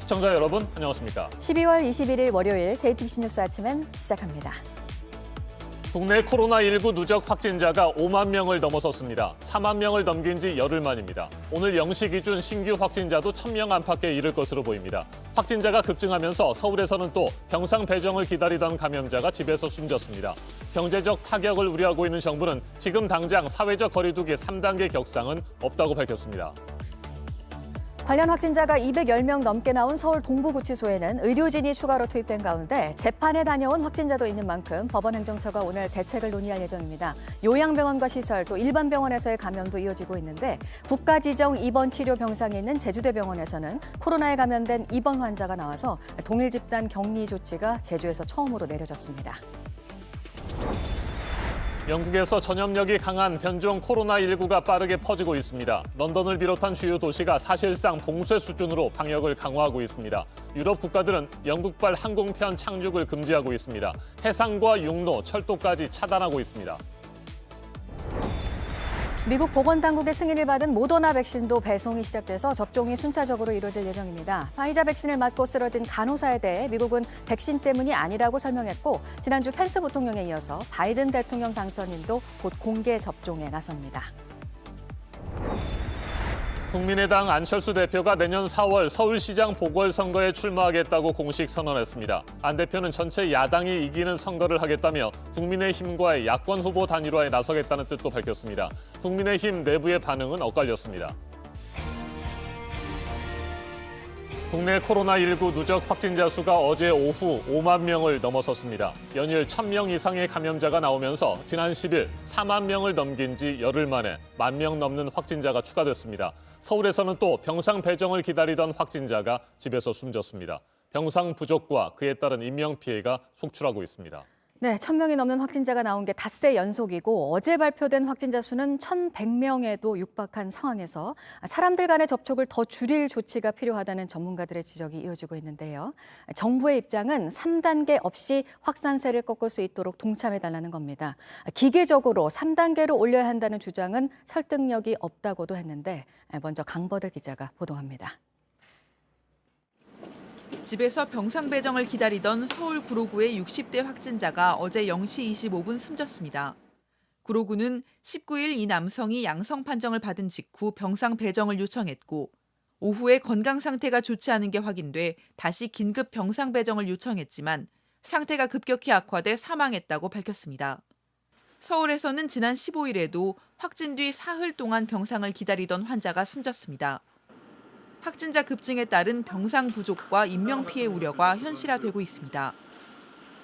시청자 여러분, 안녕하십니까? 12월 21일 월요일 JTBC 뉴스 아침엔 시작합니다. 국내 코로나19 누적 확진자가 5만 명을 넘어섰습니다. 4만 명을 넘긴 지 열흘 만입니다. 오늘 0시 기준 신규 확진자도 1,000명 안팎에 이를 것으로 보입니다. 확진자가 급증하면서 서울에서는 또 병상 배정을 기다리던 감염자가 집에서 숨졌습니다. 경제적 타격을 우려하고 있는 정부는 지금 당장 사회적 거리두기 3단계 격상은 없다고 밝혔습니다. 관련 확진자가 210명 넘게 나온 서울 동부구치소에는 의료진이 추가로 투입된 가운데 재판에 다녀온 확진자도 있는 만큼 법원행정처가 오늘 대책을 논의할 예정입니다. 요양병원과 시설 또 일반 병원에서의 감염도 이어지고 있는데 국가지정 입원 치료 병상에 있는 제주대병원에서는 코로나에 감염된 입원 환자가 나와서 동일 집단 격리 조치가 제주에서 처음으로 내려졌습니다. 영국에서 전염력이 강한 변종 코로나19가 빠르게 퍼지고 있습니다. 런던을 비롯한 주요 도시가 사실상 봉쇄 수준으로 방역을 강화하고 있습니다. 유럽 국가들은 영국발 항공편 착륙을 금지하고 있습니다. 해상과 육로, 철도까지 차단하고 있습니다. 미국 보건당국의 승인을 받은 모더나 백신도 배송이 시작돼서 접종이 순차적으로 이루어질 예정입니다. 파이자 백신을 맞고 쓰러진 간호사에 대해 미국은 백신 때문이 아니라고 설명했고 지난주 펜스 부통령에 이어서 바이든 대통령 당선인도 곧 공개 접종에 나섭니다. 국민의당 안철수 대표가 내년 4월 서울시장 보궐선거에 출마하겠다고 공식 선언했습니다. 안 대표는 전체 야당이 이기는 선거를 하겠다며 국민의힘과의 야권 후보 단일화에 나서겠다는 뜻도 밝혔습니다. 국민의힘 내부의 반응은 엇갈렸습니다. 국내 코로나19 누적 확진자 수가 어제 오후 5만 명을 넘어섰습니다. 연일 1,000명 이상의 감염자가 나오면서 지난 10일 4만 명을 넘긴 지 열흘 만에 1만 명 넘는 확진자가 추가됐습니다. 서울에서는 또 병상 배정을 기다리던 확진자가 집에서 숨졌습니다. 병상 부족과 그에 따른 인명피해가 속출하고 있습니다. 네, 1,000명이 넘는 확진자가 나온 게 닷새 연속이고 어제 발표된 확진자 수는 1,100명에도 육박한 상황에서 사람들 간의 접촉을 더 줄일 조치가 필요하다는 전문가들의 지적이 이어지고 있는데요. 정부의 입장은 3단계 없이 확산세를 꺾을 수 있도록 동참해달라는 겁니다. 기계적으로 3단계로 올려야 한다는 주장은 설득력이 없다고도 했는데 먼저 강버들 기자가 보도합니다. 집에서 병상 배정을 기다리던 서울 구로구의 60대 확진자가 어제 0시 25분 숨졌습니다. 구로구는 19일 이 남성이 양성 판정을 받은 직후 병상 배정을 요청했고 오후에 건강 상태가 좋지 않은 게 확인돼 다시 긴급 병상 배정을 요청했지만 상태가 급격히 악화돼 사망했다고 밝혔습니다. 서울에서는 지난 15일에도 확진 뒤 사흘 동안 병상을 기다리던 환자가 숨졌습니다. 확진자 급증에 따른 병상 부족과 인명피해 우려가 현실화되고 있습니다.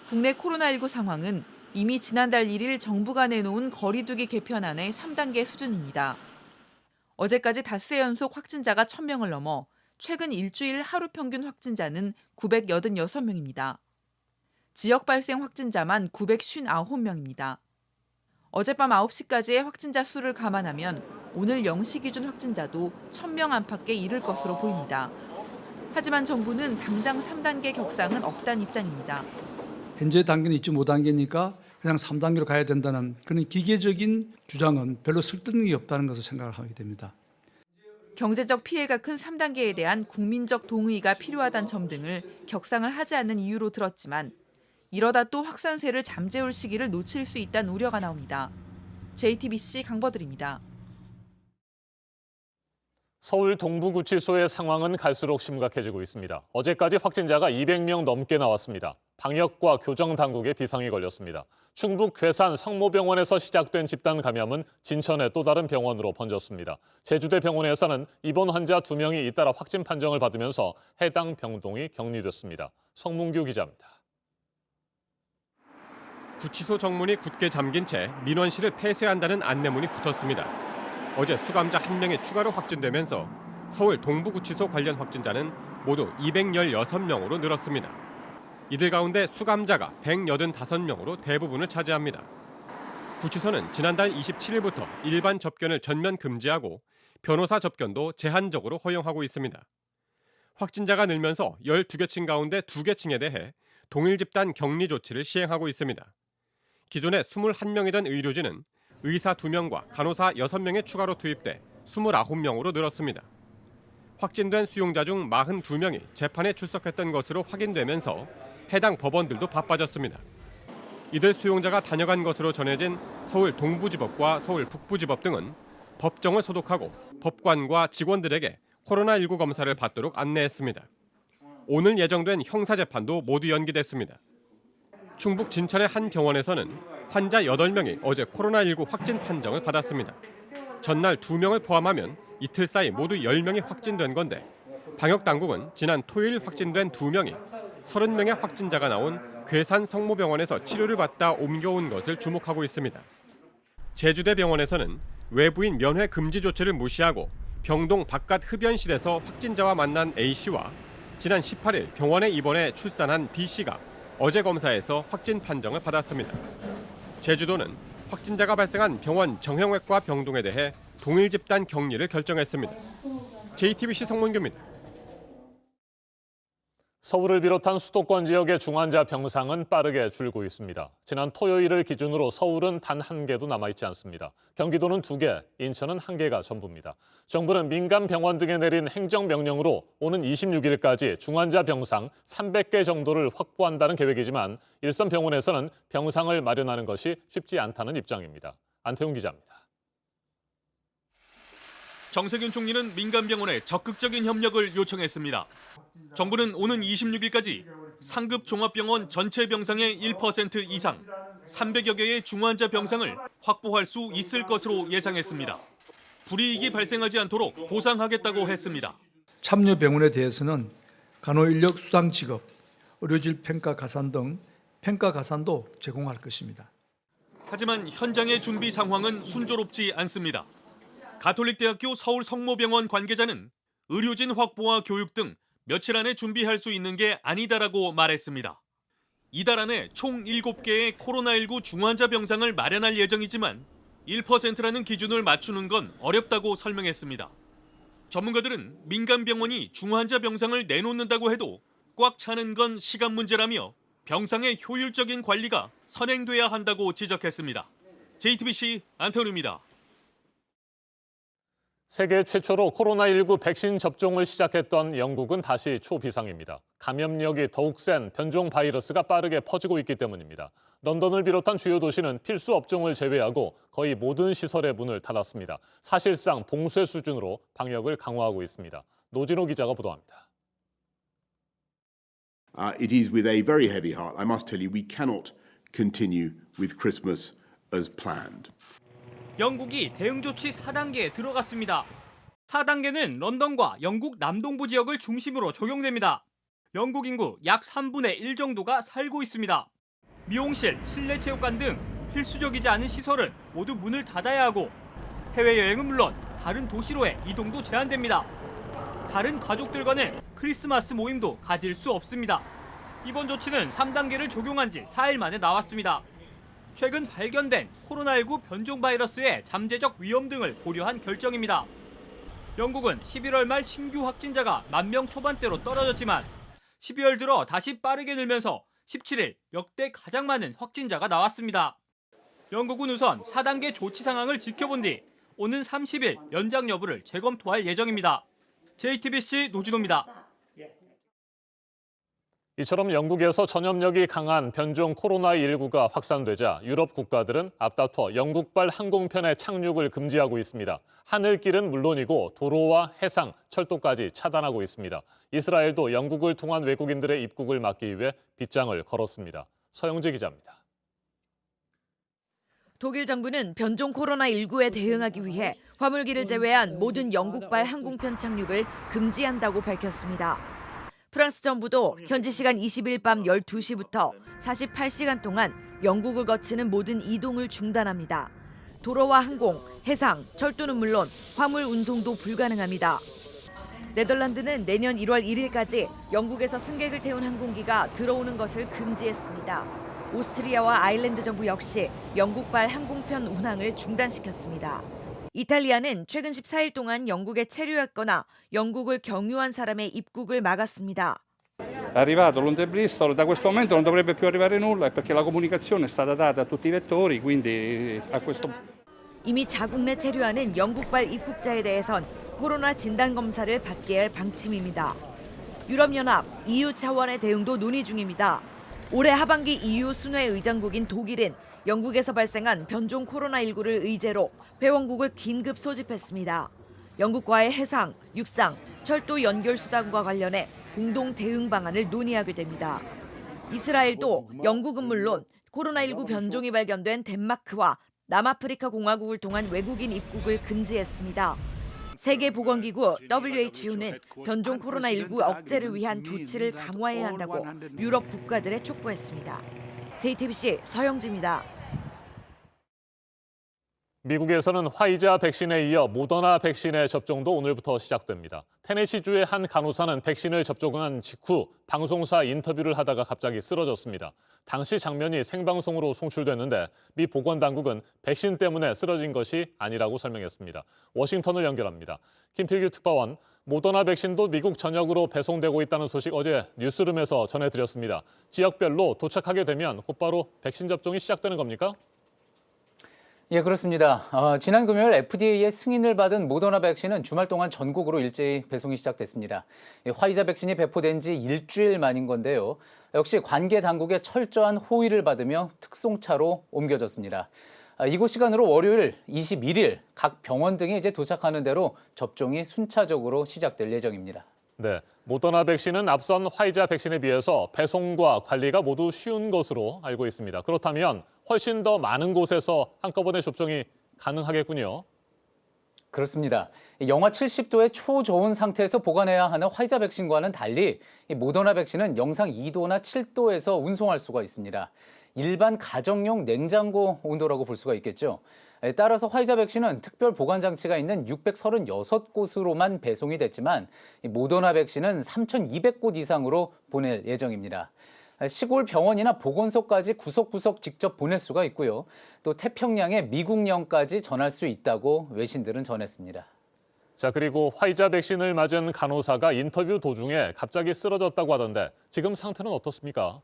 국내 코로나19 상황은 이미 지난달 1일 정부가 내놓은 거리두기 개편안의 3단계 수준입니다. 어제까지 닷새 연속 확진자가 1,000명을 넘어 최근 일주일 하루 평균 확진자는 986명입니다. 지역 발생 확진자만 959명입니다. 어젯밤 9시까지의 확진자 수를 감안하면 오늘 0시 기준 확진자도 1,000명 안팎에 이를 것으로 보입니다. 하지만 정부는 당장 3단계 격상은 없다는 입장입니다. 현재 단계는 2.5단계니까 그냥 3단계로 가야 된다는 그런 기계적인 주장은 별로 설득력이 없다는 것을 생각을 하게 됩니다. 경제적 피해가 큰 3단계에 대한 국민적 동의가 필요하다는 점 등을 격상을 하지 않는 이유로 들었지만 이러다 또 확산세를 잠재울 시기를 놓칠 수 있다는 우려가 나옵니다. JTBC 강버들입니다. 서울 동부구치소의 상황은 갈수록 심각해지고 있습니다. 어제까지 확진자가 200명 넘게 나왔습니다. 방역과 교정 당국에 비상이 걸렸습니다. 충북 괴산 성모병원에서 시작된 집단 감염은 진천의 또 다른 병원으로 번졌습니다. 제주대병원에서는 입원 환자 2명이 잇따라 확진 판정을 받으면서 해당 병동이 격리됐습니다. 성문규 기자입니다. 구치소 정문이 굳게 잠긴 채 민원실을 폐쇄한다는 안내문이 붙었습니다. 어제 수감자 1명이 추가로 확진되면서 서울 동부구치소 관련 확진자는 모두 216명으로 늘었습니다. 이들 가운데 수감자가 185명으로 대부분을 차지합니다. 구치소는 지난달 27일부터 일반 접견을 전면 금지하고 변호사 접견도 제한적으로 허용하고 있습니다. 확진자가 늘면서 12개 층 가운데 2개 층에 대해 동일 집단 격리 조치를 시행하고 있습니다. 기존에 21명이던 의료진은 의사 2명과 간호사 6명의 추가로 투입돼 29명으로 늘었습니다. 확진된 수용자 중 42명이 재판에 출석했던 것으로 확인되면서 해당 법원들도 바빠졌습니다. 이들 수용자가 다녀간 것으로 전해진 서울 동부지법과 서울 북부지법 등은 법정을 소독하고 법관과 직원들에게 코로나19 검사를 받도록 안내했습니다. 오늘 예정된 형사재판도 모두 연기됐습니다. 충북 진천의 한 병원에서는 환자 8명이 어제 코로나19 확진 판정을 받았습니다. 전날 2명을 포함하면 이틀 사이 모두 10명이 확진된 건데 방역당국은 지난 토요일 확진된 2명이 30명의 확진자가 나온 괴산 성모병원에서 치료를 받다 옮겨온 것을 주목하고 있습니다. 제주대병원에서는 외부인 면회 금지 조치를 무시하고 병동 바깥 흡연실에서 확진자와 만난 A씨와 지난 18일 병원에 입원해 출산한 B씨가 어제 검사에서 확진 판정을 받았습니다. 제주도는 확진자가 발생한 병원 정형외과 병동에 대해 동일 집단 격리를 결정했습니다. JTBC 성문규입니다. 서울을 비롯한 수도권 지역의 중환자 병상은 빠르게 줄고 있습니다. 지난 토요일을 기준으로 서울은 단 1개도 남아있지 않습니다. 경기도는 2개, 인천은 1개가 전부입니다. 정부는 민간 병원 등에 내린 행정명령으로 오는 26일까지 중환자 병상 300개 정도를 확보한다는 계획이지만 일선 병원에서는 병상을 마련하는 것이 쉽지 않다는 입장입니다. 안태웅 기자입니다. 정세균 총리는 민간병원에 적극적인 협력을 요청했습니다. 정부는 오는 26일까지 상급 종합병원 전체 병상의 1% 이상 300여 개의 중환자 병상을 확보할 수 있을 것으로 예상했습니다. 불이익이 발생하지 않도록 보상하겠다고 했습니다. 참여 병원에 대해서는 간호인력 수당 지급, 의료질 평가 가산 등 평가 가산도 제공할 것입니다. 하지만 현장의 준비 상황은 순조롭지 않습니다. 가톨릭대학교 서울 성모병원 관계자는 의료진 확보와 교육 등 며칠 안에 준비할 수 있는 게 아니다라고 말했습니다. 이달 안에 총 7개의 코로나19 중환자 병상을 마련할 예정이지만 1%라는 기준을 맞추는 건 어렵다고 설명했습니다. 전문가들은 민간 병원이 중환자 병상을 내놓는다고 해도 꽉 차는 건 시간 문제라며 병상의 효율적인 관리가 선행돼야 한다고 지적했습니다. JTBC 안태훈입니다. 세계 최초로 코로나19 백신 접종을 시작했던 영국은 다시 초비상입니다. 감염력이 더욱 센 변종 바이러스가 빠르게 퍼지고 있기 때문입니다. 런던을 비롯한 주요 도시는 필수 업종을 제외하고 거의 모든 시설의 문을 닫았습니다. 사실상 봉쇄 수준으로 방역을 강화하고 있습니다. 노진호 기자가 보도합니다. It is with a very heavy heart, I must tell you, we cannot continue with Christmas as planned. 영국이 대응조치 4단계에 들어갔습니다. 4단계는 런던과 영국 남동부 지역을 중심으로 적용됩니다. 영국 인구 약 3분의 1 정도가 살고 있습니다. 미용실, 실내 체육관 등 필수적이지 않은 시설은 모두 문을 닫아야 하고 해외여행은 물론 다른 도시로의 이동도 제한됩니다. 다른 가족들과는 크리스마스 모임도 가질 수 없습니다. 이번 조치는 3단계를 적용한 지 4일 만에 나왔습니다. 최근 발견된 코로나19 변종 바이러스의 잠재적 위험 등을 고려한 결정입니다. 영국은 11월 말 신규 확진자가 10,000명 초반대로 떨어졌지만 12월 들어 다시 빠르게 늘면서 17일 역대 가장 많은 확진자가 나왔습니다. 영국은 우선 4단계 조치 상황을 지켜본 뒤 오는 30일 연장 여부를 재검토할 예정입니다. JTBC 노진호입니다. 이처럼 영국에서 전염력이 강한 변종 코로나19가 확산되자 유럽 국가들은 앞다퉈 영국발 항공편의 착륙을 금지하고 있습니다. 하늘길은 물론이고 도로와 해상, 철도까지 차단하고 있습니다. 이스라엘도 영국을 통한 외국인들의 입국을 막기 위해 빗장을 걸었습니다. 서영재 기자입니다. 독일 정부는 변종 코로나19에 대응하기 위해 화물기를 제외한 모든 영국발 항공편 착륙을 금지한다고 밝혔습니다. 프랑스 정부도 현지 시간 20일 밤 12시부터 48시간 동안 영국을 거치는 모든 이동을 중단합니다. 도로와 항공, 해상, 철도는 물론 화물 운송도 불가능합니다. 네덜란드는 내년 1월 1일까지 영국에서 승객을 태운 항공기가 들어오는 것을 금지했습니다. 오스트리아와 아일랜드 정부 역시 영국발 항공편 운항을 중단시켰습니다. 이탈리아는 최근 14일 동안 영국에 체류했거나 영국을 경유한 사람의 입국을 막았습니다. È arrivato Londra-Bristol, da questo momento non dovrebbe più arrivare nulla perché la comunicazione è stata data a tutti i vettori, quindi a questo 이미 자국 내 체류하는 영국발 입국자에 대해선 코로나 진단 검사를 받게 할 방침입니다. 유럽연합, EU 차원의 대응도 논의 중입니다. 올해 하반기 EU 순회 의장국인 독일은 영국에서 발생한 변종 코로나19를 의제로 회원국을 긴급 소집했습니다. 영국과의 해상, 육상, 철도 연결 수단과 관련해 공동 대응 방안을 논의하게 됩니다. 이스라엘도 영국은 물론 코로나19 변종이 발견된 덴마크와 남아프리카 공화국을 통한 외국인 입국을 금지했습니다. 세계보건기구 WHO는 변종 코로나19 억제를 위한 조치를 강화해야 한다고 유럽 국가들에 촉구했습니다. JTBC 서영지입니다. 미국에서는 화이자 백신에 이어 모더나 백신의 접종도 오늘부터 시작됩니다. 테네시주의 한 간호사는 백신을 접종한 직후 방송사 인터뷰를 하다가 갑자기 쓰러졌습니다. 당시 장면이 생방송으로 송출됐는데 미 보건당국은 백신 때문에 쓰러진 것이 아니라고 설명했습니다. 워싱턴을 연결합니다. 김필규 특파원, 모더나 백신도 미국 전역으로 배송되고 있다는 소식 어제 뉴스룸에서 전해드렸습니다. 지역별로 도착하게 되면 곧바로 백신 접종이 시작되는 겁니까? 예, 그렇습니다. 지난 금요일 FDA의 승인을 받은 모더나 백신은 주말 동안 전국으로 일제히 배송이 시작됐습니다. 화이자 백신이 배포된 지 일주일 만인 건데요. 역시 관계 당국의 철저한 호의를 받으며 특송차로 옮겨졌습니다. 이곳 시간으로 월요일 21일 각 병원 등에 이제 도착하는 대로 접종이 순차적으로 시작될 예정입니다. 네, 모더나 백신은 앞선 화이자 백신에 비해서 배송과 관리가 모두 쉬운 것으로 알고 있습니다. 그렇다면 훨씬 더 많은 곳에서 한꺼번에 접종이 가능하겠군요. 그렇습니다. 영하 70도의 초저온 상태에서 보관해야 하는 화이자 백신과는 달리 이 모더나 백신은 영상 2도나 7도에서 운송할 수가 있습니다. 일반 가정용 냉장고 온도라고 볼 수가 있겠죠. 따라서 화이자 백신은 특별 보관 장치가 있는 636곳으로만 배송이 됐지만 모더나 백신은 3,200곳 이상으로 보낼 예정입니다. 시골 병원이나 보건소까지 구석구석 직접 보낼 수가 있고요. 또 태평양의 미국령까지 전할 수 있다고 외신들은 전했습니다. 자, 그리고 화이자 백신을 맞은 간호사가 인터뷰 도중에 갑자기 쓰러졌다고 하던데 지금 상태는 어떻습니까?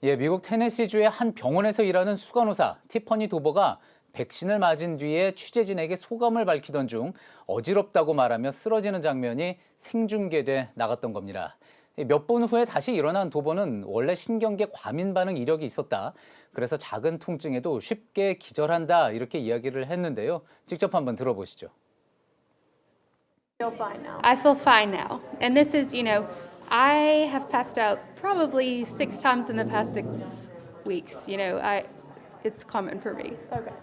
예, 미국 테네시주의 한 병원에서 일하는 수간호사 티퍼니 도버가 백신을 맞은 뒤에 취재진에게 소감을 밝히던 중 어지럽다고 말하며 쓰러지는 장면이 생중계돼 나갔던 겁니다. 몇 분 후에 다시 일어난 도버는 원래 신경계 과민 반응 이력이 있었다. 그래서 작은 통증에도 쉽게 기절한다 이렇게 이야기를 했는데요. 직접 한번 들어보시죠. I feel fine now. And this is, I have passed out probably 6 times in the past 6 weeks. It's common for me. Okay.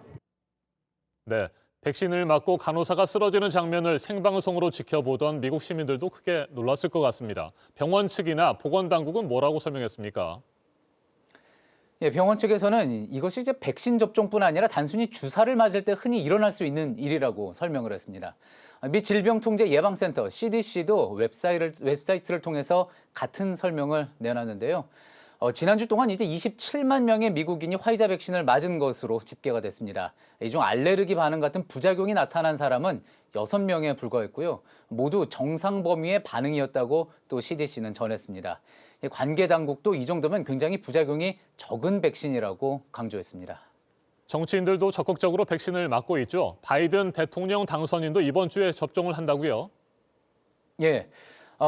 네, 백신을 맞고 간호사가 쓰러지는 장면을 생방송으로 지켜보던 미국 시민들도 크게 놀랐을 것 같습니다. 병원 측이나 보건당국은 뭐라고 설명했습니까? 예, 병원 측에서는 이것이 이제 백신 접종뿐 아니라 단순히 주사를 맞을 때 흔히 일어날 수 있는 일이라고 설명을 했습니다. 미 질병통제예방센터 CDC도 웹사이트를 통해서 같은 설명을 내놨는데요. 지난주 동안 이제 27만 명의 미국인이 화이자 백신을 맞은 것으로 집계가 됐습니다. 이 중 알레르기 반응 같은 부작용이 나타난 사람은 6명에 불과했고요. 모두 정상 범위의 반응이었다고 또 CDC는 전했습니다. 관계 당국도 이 정도면 굉장히 부작용이 적은 백신이라고 강조했습니다. 정치인들도 적극적으로 백신을 맞고 있죠. 바이든 대통령 당선인도 이번 주에 접종을 한다고요? 예.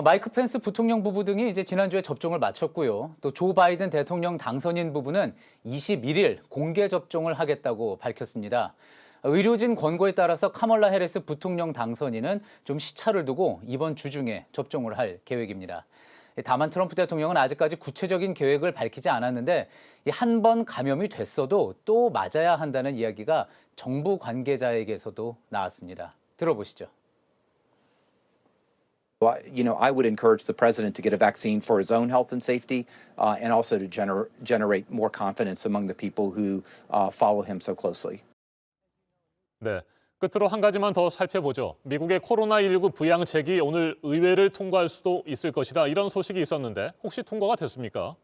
마이크 펜스 부통령 부부 등이 이제 지난주에 접종을 마쳤고요. 또 조 바이든 대통령 당선인 부부는 21일 공개 접종을 하겠다고 밝혔습니다. 의료진 권고에 따라서 카멀라 해리스 부통령 당선인은 좀 시차를 두고 이번 주 중에 접종을 할 계획입니다. 다만 트럼프 대통령은 아직까지 구체적인 계획을 밝히지 않았는데 한 번 감염이 됐어도 또 맞아야 한다는 이야기가 정부 관계자에게서도 나왔습니다. 들어보시죠. I would encourage the president to get a vaccine for his own health and safety, and also to generate more confidence among the people who follow him so closely. 네, 끝으로 한 가지만 더 살펴보죠. 미국의 코로나19 부양책이 오늘 의회를 통과할 수도 있을 것이다. 이런 소식이 있었는데 혹시 통과가 됐습니까?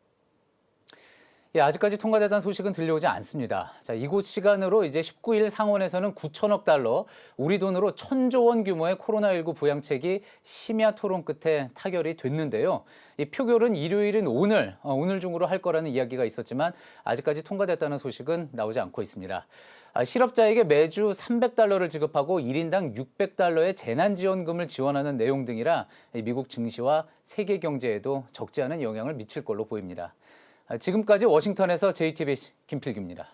아직까지 통과됐다는 소식은 들려오지 않습니다. 자, 이곳 시간으로 이제 19일 상원에서는 9천억 달러, 우리 돈으로 1,000조 원 규모의 코로나19 부양책이 심야 토론 끝에 타결이 됐는데요. 이 표결은 일요일인 오늘 중으로 할 거라는 이야기가 있었지만 아직까지 통과됐다는 소식은 나오지 않고 있습니다. 실업자에게 매주 300달러를 지급하고 1인당 600달러의 재난지원금을 지원하는 내용 등이라 미국 증시와 세계 경제에도 적지 않은 영향을 미칠 걸로 보입니다. 지금까지 워싱턴에서 JTBC 김필규입니다.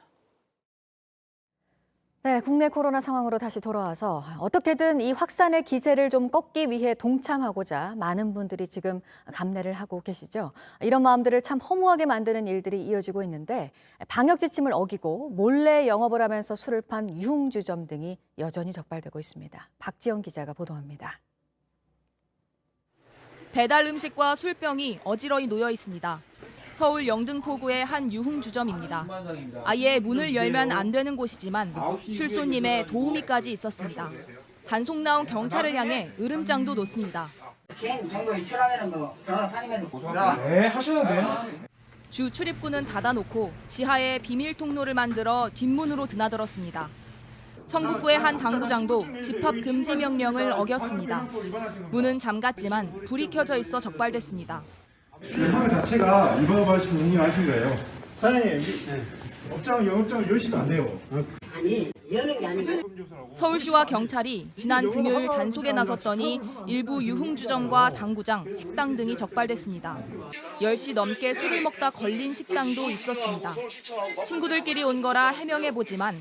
네, 국내 코로나 상황으로 다시 돌아와서 어떻게든 이 확산의 기세를 좀 꺾기 위해 동참하고자 많은 분들이 지금 감내를 하고 계시죠. 이런 마음들을 참 허무하게 만드는 일들이 이어지고 있는데 방역 지침을 어기고 몰래 영업을 하면서 술을 판 유흥주점 등이 여전히 적발되고 있습니다. 박지영 기자가 보도합니다. 배달 음식과 술병이 어지러이 놓여 있습니다. 서울 영등포구의 한 유흥주점입니다. 아예 문을 열면 안 되는 곳이지만 술손님의 도우미까지 있었습니다. 단속 나온 경찰을 향해 으름장도 놓습니다. 개인 정보 유출하면 뭐 변호사님은 네, 하셔도 돼요. 주 출입구는 닫아놓고 지하에 비밀 통로를 만들어 뒷문으로 드나들었습니다. 성북구의 한 당구장도 집합 금지 명령을 어겼습니다. 문은 잠갔지만 불이 켜져 있어 적발됐습니다. 상황 자체가 위반하신 분이 하신 거예요. 사장님, 영업장을 열시면 안 돼요. 아니 여는 게 아니고 서울시와 경찰이 지난 금요일 단속에 나섰더니 일부 유흥주점과 당구장, 식당 등이 적발됐습니다. 10시 넘게 술을 먹다 걸린 식당도 있었습니다. 친구들끼리 온 거라 해명해보지만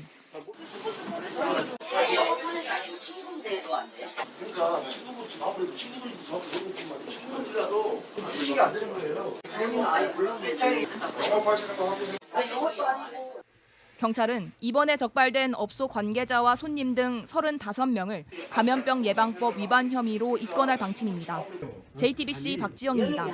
경찰은 이번에 적발된 업소 관계자와 손님 등 35명을 감염병 예방법 위반 혐의로 입건할 방침입니다. JTBC 박지영입니다.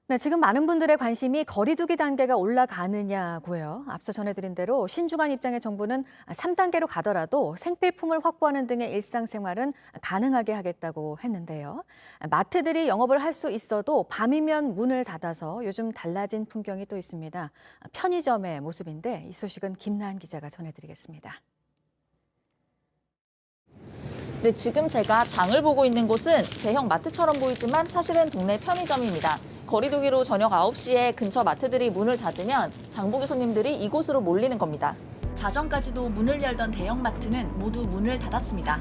네, 지금 많은 분들의 관심이 거리 두기 단계가 올라가느냐고요. 앞서 전해드린 대로 신중한 입장의 정부는 3단계로 가더라도 생필품을 확보하는 등의 일상생활은 가능하게 하겠다고 했는데요. 마트들이 영업을 할 수 있어도 밤이면 문을 닫아서 요즘 달라진 풍경이 또 있습니다. 편의점의 모습인데 이 소식은 김나한 기자가 전해드리겠습니다. 네, 지금 제가 장을 보고 있는 곳은 대형 마트처럼 보이지만 사실은 동네 편의점입니다. 거리두기로 저녁 9시에 근처 마트들이 문을 닫으면 장보기 손님들이 이곳으로 몰리는 겁니다. 자정까지도 문을 열던 대형 마트는 모두 문을 닫았습니다.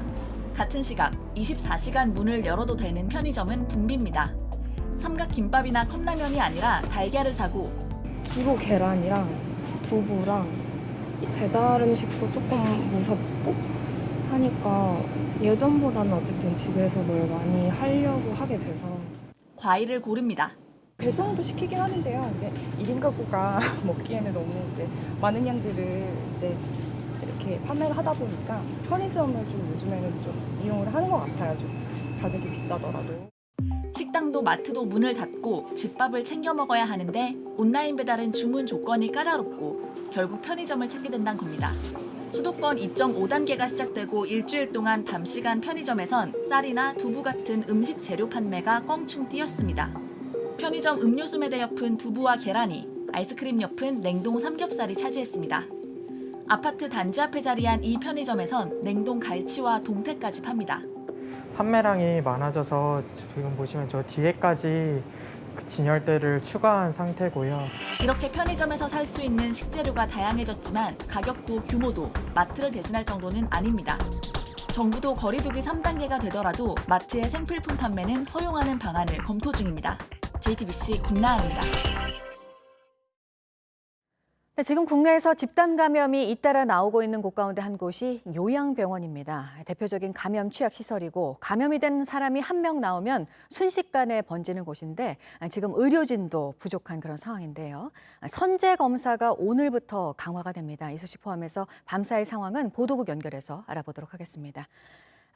같은 시각 24시간 문을 열어도 되는 편의점은 붐빕니다. 삼각김밥이나 컵라면이 아니라 달걀을 사고 주로 계란이랑 두부랑 배달 음식도 조금 무섭고 하니까 예전보다는 어쨌든 집에서 뭘 많이 하려고 하게 돼서 과일을 고릅니다. 배송도 시키긴 하는데요. 근데 1인 가구가 먹기에는 너무 이제 많은 양들을 이제 이렇게 판매를 하다 보니까 편의점을 좀 요즘에는 좀 이용을 하는 것 같아요. 좀 가격이 비싸더라도. 식당도 마트도 문을 닫고 집밥을 챙겨 먹어야 하는데 온라인 배달은 주문 조건이 까다롭고 결국 편의점을 찾게 된다는 겁니다. 수도권 2.5단계가 시작되고 일주일 동안 밤 시간 편의점에선 쌀이나 두부 같은 음식 재료 판매가 껑충 뛰었습니다. 편의점 음료수 매대 옆은 두부와 계란이, 아이스크림 옆은 냉동 삼겹살이 차지했습니다. 아파트 단지 앞에 자리한 이 편의점에선 냉동 갈치와 동태까지 팝니다. 판매량이 많아져서 지금 보시면 저 뒤에까지 진열대를 추가한 상태고요. 이렇게 편의점에서 살 수 있는 식재료가 다양해졌지만 가격도 규모도 마트를 대신할 정도는 아닙니다. 정부도 거리두기 3단계가 되더라도 마트의 생필품 판매는 허용하는 방안을 검토 중입니다. JTBC 김나한입니다. 네, 지금 국내에서 집단 감염이 잇따라 나오고 있는 곳 가운데 한 곳이 요양병원입니다. 대표적인 감염 취약 시설이고 감염이 된 사람이 한 명 나오면 순식간에 번지는 곳인데 지금 의료진도 부족한 그런 상황인데요. 선제 검사가 오늘부터 강화가 됩니다. 이 소식 포함해서 밤사이 상황은 보도국 연결해서 알아보도록 하겠습니다.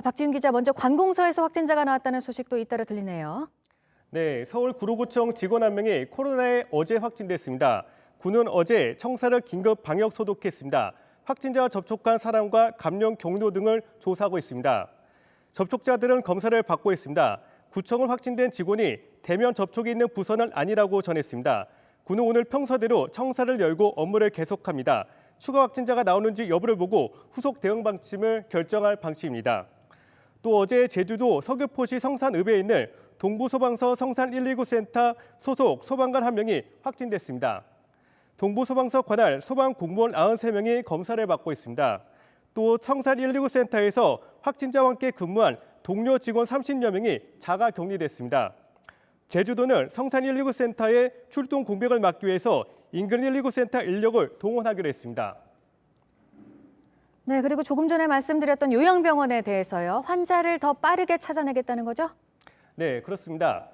박지윤 기자, 먼저 관공서에서 확진자가 나왔다는 소식도 잇따라 들리네요. 네, 서울 구로구청 직원 한 명이 코로나에 어제 확진됐습니다. 구는 어제 청사를 긴급 방역 소독했습니다. 확진자와 접촉한 사람과 감염 경로 등을 조사하고 있습니다. 접촉자들은 검사를 받고 있습니다. 구청은 확진된 직원이 대면 접촉이 있는 부서는 아니라고 전했습니다. 군은 오늘 평소대로 청사를 열고 업무를 계속합니다. 추가 확진자가 나오는지 여부를 보고 후속 대응 방침을 결정할 방침입니다. 또 어제 제주도 서귀포시 성산읍에 있는 동부소방서 성산 119센터 소속 소방관 1명이 확진됐습니다. 동부소방서 관할 소방 공무원 93명이 검사를 받고 있습니다. 또 성산 119센터에서 확진자와 함께 근무한 동료 직원 30여 명이 자가 격리됐습니다. 제주도는 성산 119센터의 출동 공백을 막기 위해서 인근 119센터 인력을 동원하기로 했습니다. 네, 그리고 조금 전에 말씀드렸던 요양병원에 대해서요. 환자를 더 빠르게 찾아내겠다는 거죠? 네, 그렇습니다.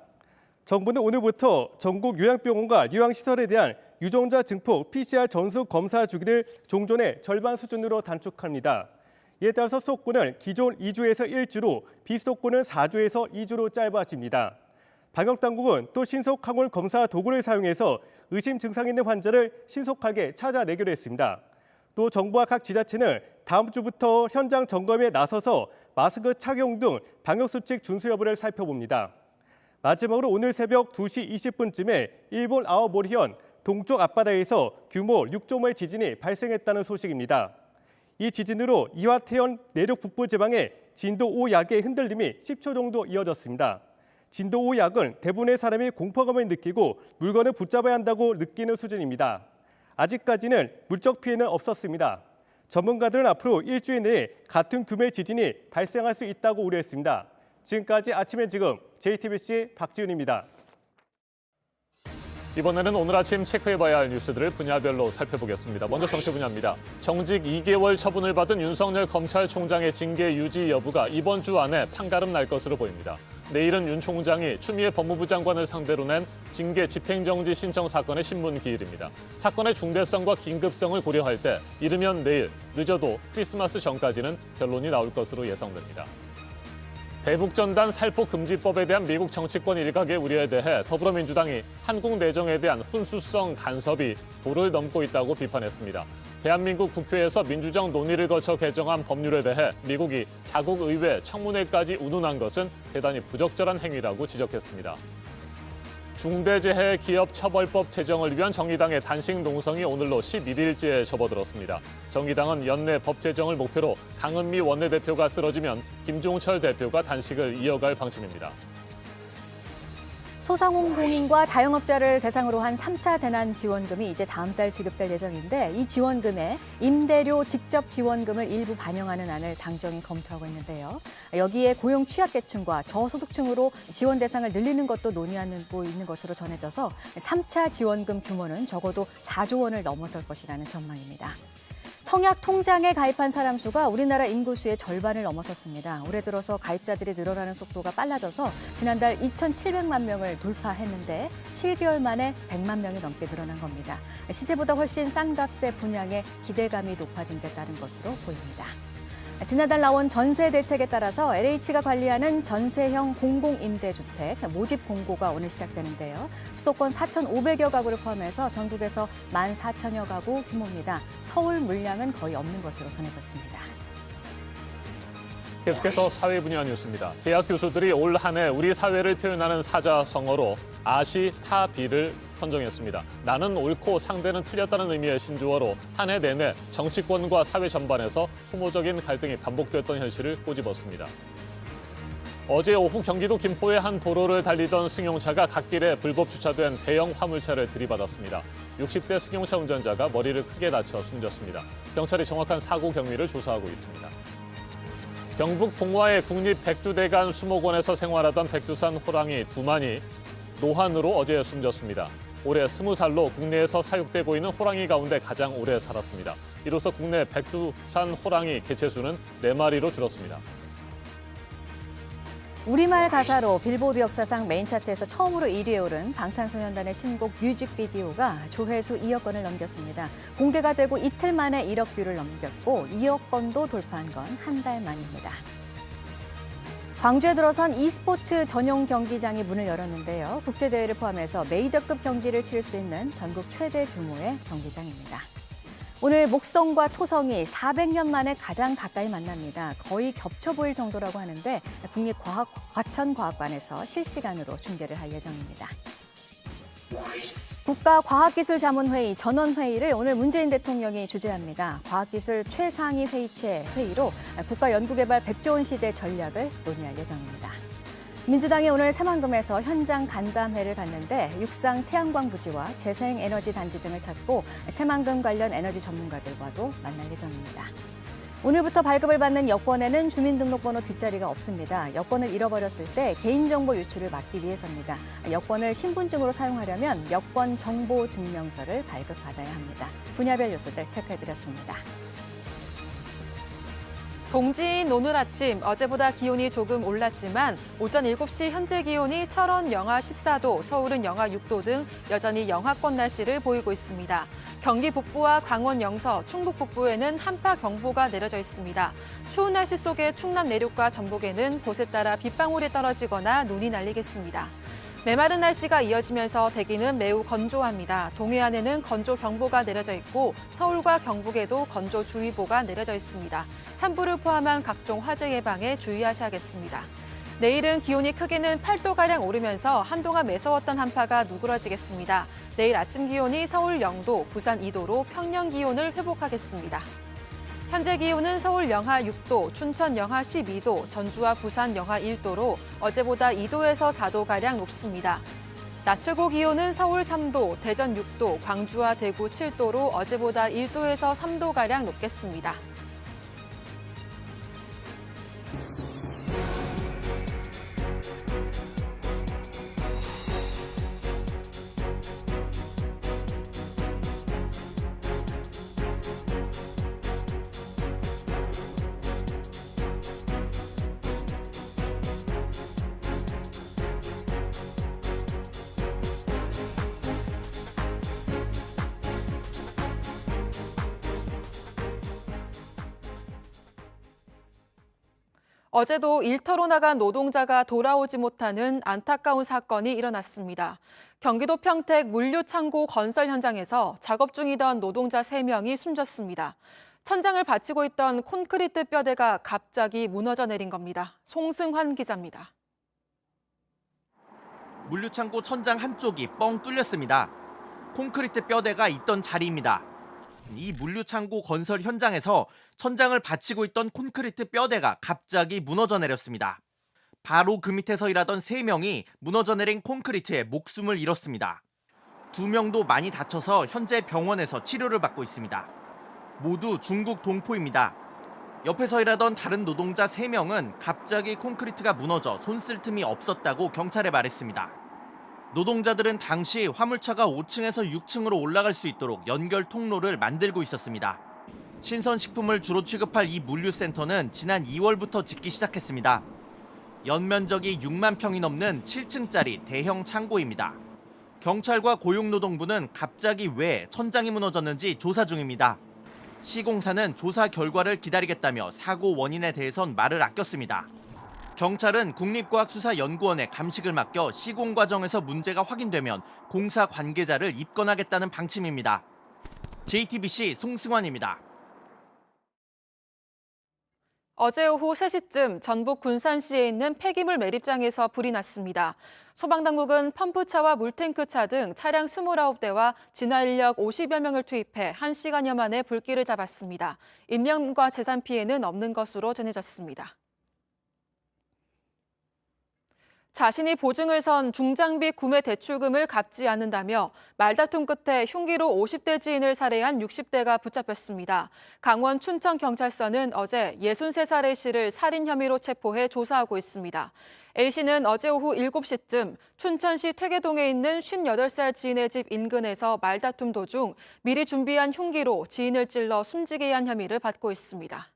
정부는 오늘부터 전국 요양병원과 요양시설에 대한 유정자 증폭 PCR 전수 검사 주기를 종전의 절반 수준으로 단축합니다. 이에 따라서 수도권은 기존 2주에서 1주로, 비수도권은 4주에서 2주로 짧아집니다. 방역당국은 또 신속 항원 검사 도구를 사용해서 의심 증상 있는 환자를 신속하게 찾아내기로 했습니다. 또 정부와 각 지자체는 다음 주부터 현장 점검에 나서서 마스크 착용 등 방역수칙 준수 여부를 살펴봅니다. 마지막으로 오늘 새벽 2시 20분쯤에 일본 아오모리현 동쪽 앞바다에서 규모 6.5의 지진이 발생했다는 소식입니다. 이 지진으로 이와테현 내륙 북부 지방에 진도 5약의 흔들림이 10초 정도 이어졌습니다. 진도 5약은 대부분의 사람이 공포감을 느끼고 물건을 붙잡아야 한다고 느끼는 수준입니다. 아직까지는 물적 피해는 없었습니다. 전문가들은 앞으로 일주일 내에 같은 규모의 지진이 발생할 수 있다고 우려했습니다. 지금까지 아침엔 지금 JTBC 박지윤입니다. 이번에는 오늘 아침 체크해봐야 할 뉴스들을 분야별로 살펴보겠습니다. 먼저 정치 분야입니다. 정직 2개월 처분을 받은 윤석열 검찰총장의 징계 유지 여부가 이번 주 안에 판가름 날 것으로 보입니다. 내일은 윤 총장이 추미애 법무부 장관을 상대로 낸 징계 집행정지 신청 사건의 신문 기일입니다. 사건의 중대성과 긴급성을 고려할 때 이르면 내일, 늦어도 크리스마스 전까지는 결론이 나올 것으로 예상됩니다. 대북전단 살포금지법에 대한 미국 정치권 일각의 우려에 대해 더불어민주당이 한국 내정에 대한 훈수성 간섭이 도를 넘고 있다고 비판했습니다. 대한민국 국회에서 민주적 논의를 거쳐 개정한 법률에 대해 미국이 자국 의회 청문회까지 운운한 것은 대단히 부적절한 행위라고 지적했습니다. 중대재해기업처벌법 제정을 위한 정의당의 단식 농성이 오늘로 11일째에 접어들었습니다. 정의당은 연내 법 제정을 목표로 강은미 원내대표가 쓰러지면 김종철 대표가 단식을 이어갈 방침입니다. 소상공인과 자영업자를 대상으로 한 3차 재난지원금이 이제 다음 달 지급될 예정인데 이 지원금에 임대료 직접 지원금을 일부 반영하는 안을 당정이 검토하고 있는데요. 여기에 고용 취약계층과 저소득층으로 지원 대상을 늘리는 것도 논의하고 있는 것으로 전해져서 3차 지원금 규모는 적어도 4조 원을 넘어설 것이라는 전망입니다. 청약 통장에 가입한 사람 수가 우리나라 인구 수의 절반을 넘어섰습니다. 올해 들어서 가입자들이 늘어나는 속도가 빨라져서 지난달 2,700만 명을 돌파했는데 7개월 만에 100만 명이 넘게 늘어난 겁니다. 시세보다 훨씬 싼 값의 분양에 기대감이 높아진 데 따른 것으로 보입니다. 지난달 나온 전세 대책에 따라서 LH가 관리하는 전세형 공공임대주택 모집 공고가 오늘 시작되는데요. 수도권 4,500여 가구를 포함해서 전국에서 14,000여 가구 규모입니다. 서울 물량은 거의 없는 것으로 전해졌습니다. 계속해서 사회 분야 뉴스입니다. 대학 교수들이 올 한 해 우리 사회를 표현하는 사자성어로 아시, 타, 비를 선정했습니다. 나는 옳고 상대는 틀렸다는 의미의 신조어로 한 해 내내 정치권과 사회 전반에서 소모적인 갈등이 반복됐던 현실을 꼬집었습니다. 어제 오후 경기도 김포의 한 도로를 달리던 승용차가 갓길에 불법 주차된 대형 화물차를 들이받았습니다. 60대 승용차 운전자가 머리를 크게 다쳐 숨졌습니다. 경찰이 정확한 사고 경위를 조사하고 있습니다. 경북 봉화의 국립백두대간 수목원에서 생활하던 백두산 호랑이 2마리 노환으로 어제 숨졌습니다. 올해 20살로 국내에서 사육되고 있는 호랑이 가운데 가장 오래 살았습니다. 이로써 국내 백두산 호랑이 개체수는 4마리로 줄었습니다. 우리말 가사로 빌보드 역사상 메인 차트에서 처음으로 1위에 오른 방탄소년단의 신곡 뮤직비디오가 조회수 2억 건을 넘겼습니다. 공개가 되고 이틀 만에 1억 뷰를 넘겼고 2억 건도 돌파한 건 한 달 만입니다. 광주에 들어선 e스포츠 전용 경기장이 문을 열었는데요. 국제대회를 포함해서 메이저급 경기를 치를 수 있는 전국 최대 규모의 경기장입니다. 오늘 목성과 토성이 400년 만에 가장 가까이 만납니다. 거의 겹쳐 보일 정도라고 하는데 국립과천과학관에서 실시간으로 중계를 할 예정입니다. 국가과학기술자문회의 전원회의를 오늘 문재인 대통령이 주재합니다. 과학기술 최상위 회의체 회의로 국가연구개발 100조 원 시대 전략을 논의할 예정입니다. 민주당이 오늘 새만금에서 현장 간담회를 갖는데 육상 태양광 부지와 재생에너지 단지 등을 찾고 새만금 관련 에너지 전문가들과도 만날 예정입니다. 오늘부터 발급을 받는 여권에는 주민등록번호 뒷자리가 없습니다. 여권을 잃어버렸을 때 개인정보 유출을 막기 위해서입니다. 여권을 신분증으로 사용하려면 여권정보증명서를 발급받아야 합니다. 분야별 뉴스들 체크해드렸습니다. 동지인 오늘 아침 어제보다 기온이 조금 올랐지만 오전 7시 현재 기온이 철원 영하 14도, 서울은 영하 6도 등 여전히 영하권 날씨를 보이고 있습니다. 경기 북부와 강원 영서, 충북 북부에는 한파경보가 내려져 있습니다. 추운 날씨 속에 충남 내륙과 전북에는 곳에 따라 빗방울이 떨어지거나 눈이 날리겠습니다. 메마른 날씨가 이어지면서 대기는 매우 건조합니다. 동해안에는 건조경보가 내려져 있고 서울과 경북에도 건조주의보가 내려져 있습니다. 산불을 포함한 각종 화재 예방에 주의하셔야겠습니다. 내일은 기온이 크게는 8도가량 오르면서 한동안 매서웠던 한파가 누그러지겠습니다. 내일 아침 기온이 서울 0도, 부산 2도로 평년 기온을 회복하겠습니다. 현재 기온은 서울 영하 6도, 춘천 영하 12도, 전주와 부산 영하 1도로 어제보다 2도에서 4도가량 높습니다. 낮 최고 기온은 서울 3도, 대전 6도, 광주와 대구 7도로 어제보다 1도에서 3도가량 높겠습니다. 어제도 일터로 나간 노동자가 돌아오지 못하는 안타까운 사건이 일어났습니다. 경기도 평택 물류창고 건설 현장에서 작업 중이던 노동자 3명이 숨졌습니다. 천장을 받치고 있던 콘크리트 뼈대가 갑자기 무너져 내린 겁니다. 송승환 기자입니다. 물류창고 천장 한쪽이 뻥 뚫렸습니다. 콘크리트 뼈대가 있던 자리입니다. 이 물류창고 건설 현장에서 천장을 받치고 있던 콘크리트 뼈대가 갑자기 무너져 내렸습니다. 바로 그 밑에서 일하던 3명이 무너져 내린 콘크리트에 목숨을 잃었습니다. 2명도 많이 다쳐서 현재 병원에서 치료를 받고 있습니다. 모두 중국 동포입니다. 옆에서 일하던 다른 노동자 3명은 갑자기 콘크리트가 무너져 손 쓸 틈이 없었다고 경찰에 말했습니다. 노동자들은 당시 화물차가 5층에서 6층으로 올라갈 수 있도록 연결 통로를 만들고 있었습니다. 신선식품을 주로 취급할 이 물류센터는 지난 2월부터 짓기 시작했습니다. 연면적이 6만 평이 넘는 7층짜리 대형 창고입니다. 경찰과 고용노동부는 갑자기 왜 천장이 무너졌는지 조사 중입니다. 시공사는 조사 결과를 기다리겠다며 사고 원인에 대해선 말을 아꼈습니다. 경찰은 국립과학수사연구원에 감식을 맡겨 시공 과정에서 문제가 확인되면 공사 관계자를 입건하겠다는 방침입니다. JTBC 송승환입니다. 어제 오후 3시쯤 전북 군산시에 있는 폐기물 매립장에서 불이 났습니다. 소방당국은 펌프차와 물탱크차 등 차량 29대와 진화인력 50여 명을 투입해 1시간여 만에 불길을 잡았습니다. 인명과 재산 피해는 없는 것으로 전해졌습니다. 자신이 보증을 선 중장비 구매 대출금을 갚지 않는다며 말다툼 끝에 흉기로 50대 지인을 살해한 60대가 붙잡혔습니다. 강원 춘천경찰서는 어제 63살 A씨를 살인 혐의로 체포해 조사하고 있습니다. A씨는 어제 오후 7시쯤 춘천시 퇴계동에 있는 58살 지인의 집 인근에서 말다툼 도중 미리 준비한 흉기로 지인을 찔러 숨지게 한 혐의를 받고 있습니다.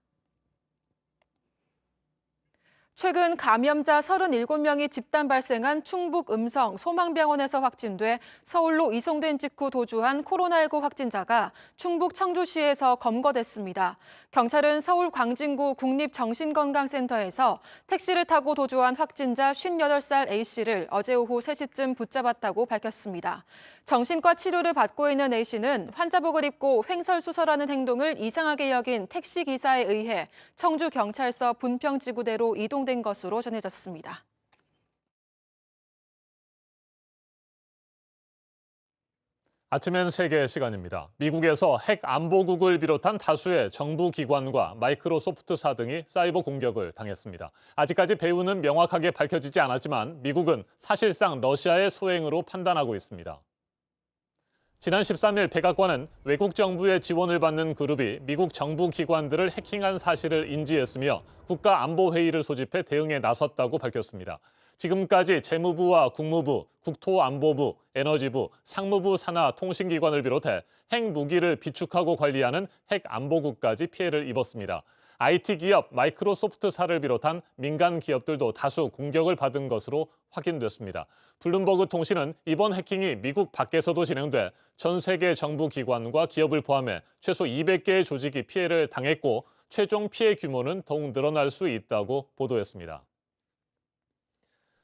최근 감염자 37명이 집단 발생한 충북 음성 소망병원에서 확진돼 서울로 이송된 직후 도주한 코로나19 확진자가 충북 청주시에서 검거됐습니다. 경찰은 서울 광진구 국립정신건강센터에서 택시를 타고 도주한 확진자 58살 A씨를 어제 오후 3시쯤 붙잡았다고 밝혔습니다. 정신과 치료를 받고 있는 A씨는 환자복을 입고 횡설수설하는 행동을 이상하게 여긴 택시기사에 의해 청주경찰서 분평지구대로 이동된 것으로 전해졌습니다. 아침엔 세계 시간입니다. 미국에서 핵 안보국을 비롯한 다수의 정부 기관과 마이크로소프트사 등이 사이버 공격을 당했습니다. 아직까지 배후는 명확하게 밝혀지지 않았지만 미국은 사실상 러시아의 소행으로 판단하고 있습니다. 지난 13일 백악관은 외국 정부의 지원을 받는 그룹이 미국 정부 기관들을 해킹한 사실을 인지했으며 국가안보회의를 소집해 대응에 나섰다고 밝혔습니다. 지금까지 재무부와 국무부, 국토안보부, 에너지부, 상무부 산하 통신기관을 비롯해 핵무기를 비축하고 관리하는 핵안보국까지 피해를 입었습니다. IT 기업 마이크로소프트사를 비롯한 민간 기업들도 다수 공격을 받은 것으로 확인됐습니다. 블룸버그 통신은 이번 해킹이 미국 밖에서도 진행돼 전 세계 정부 기관과 기업을 포함해 최소 200개의 조직이 피해를 당했고 최종 피해 규모는 더욱 늘어날 수 있다고 보도했습니다.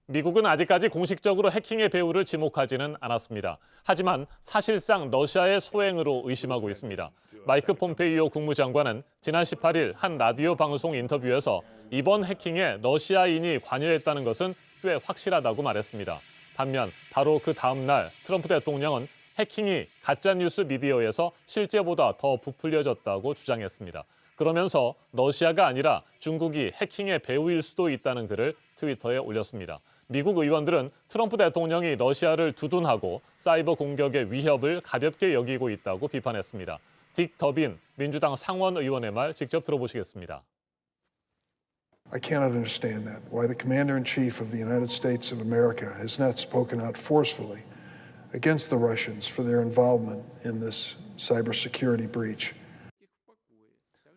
미국은 아직까지 공식적으로 해킹의 배후를 지목하지는 않았습니다. 하지만 사실상 러시아의 소행으로 의심하고 있습니다. 마이크 폼페이오 국무장관은 지난 18일 한 라디오 방송 인터뷰에서 이번 해킹에 러시아인이 관여했다는 것은 꽤 확실하다고 말했습니다. 반면 바로 그 다음 날 트럼프 대통령은 해킹이 가짜뉴스 미디어에서 실제보다 더 부풀려졌다고 주장했습니다. 그러면서 러시아가 아니라 중국이 해킹의 배후일 수도 있다는 글을 트위터에 올렸습니다. 미국 의원들은 트럼프 대통령이 러시아를 두둔하고 사이버 공격의 위협을 가볍게 여기고 있다고 비판했습니다. 딕 더빈 민주당 상원 의원의 말 직접 들어보시겠습니다. I cannot understand that. Why the Commander-in-Chief of the United States of America has not spoken out forcefully against the Russians for their involvement in this cybersecurity breach.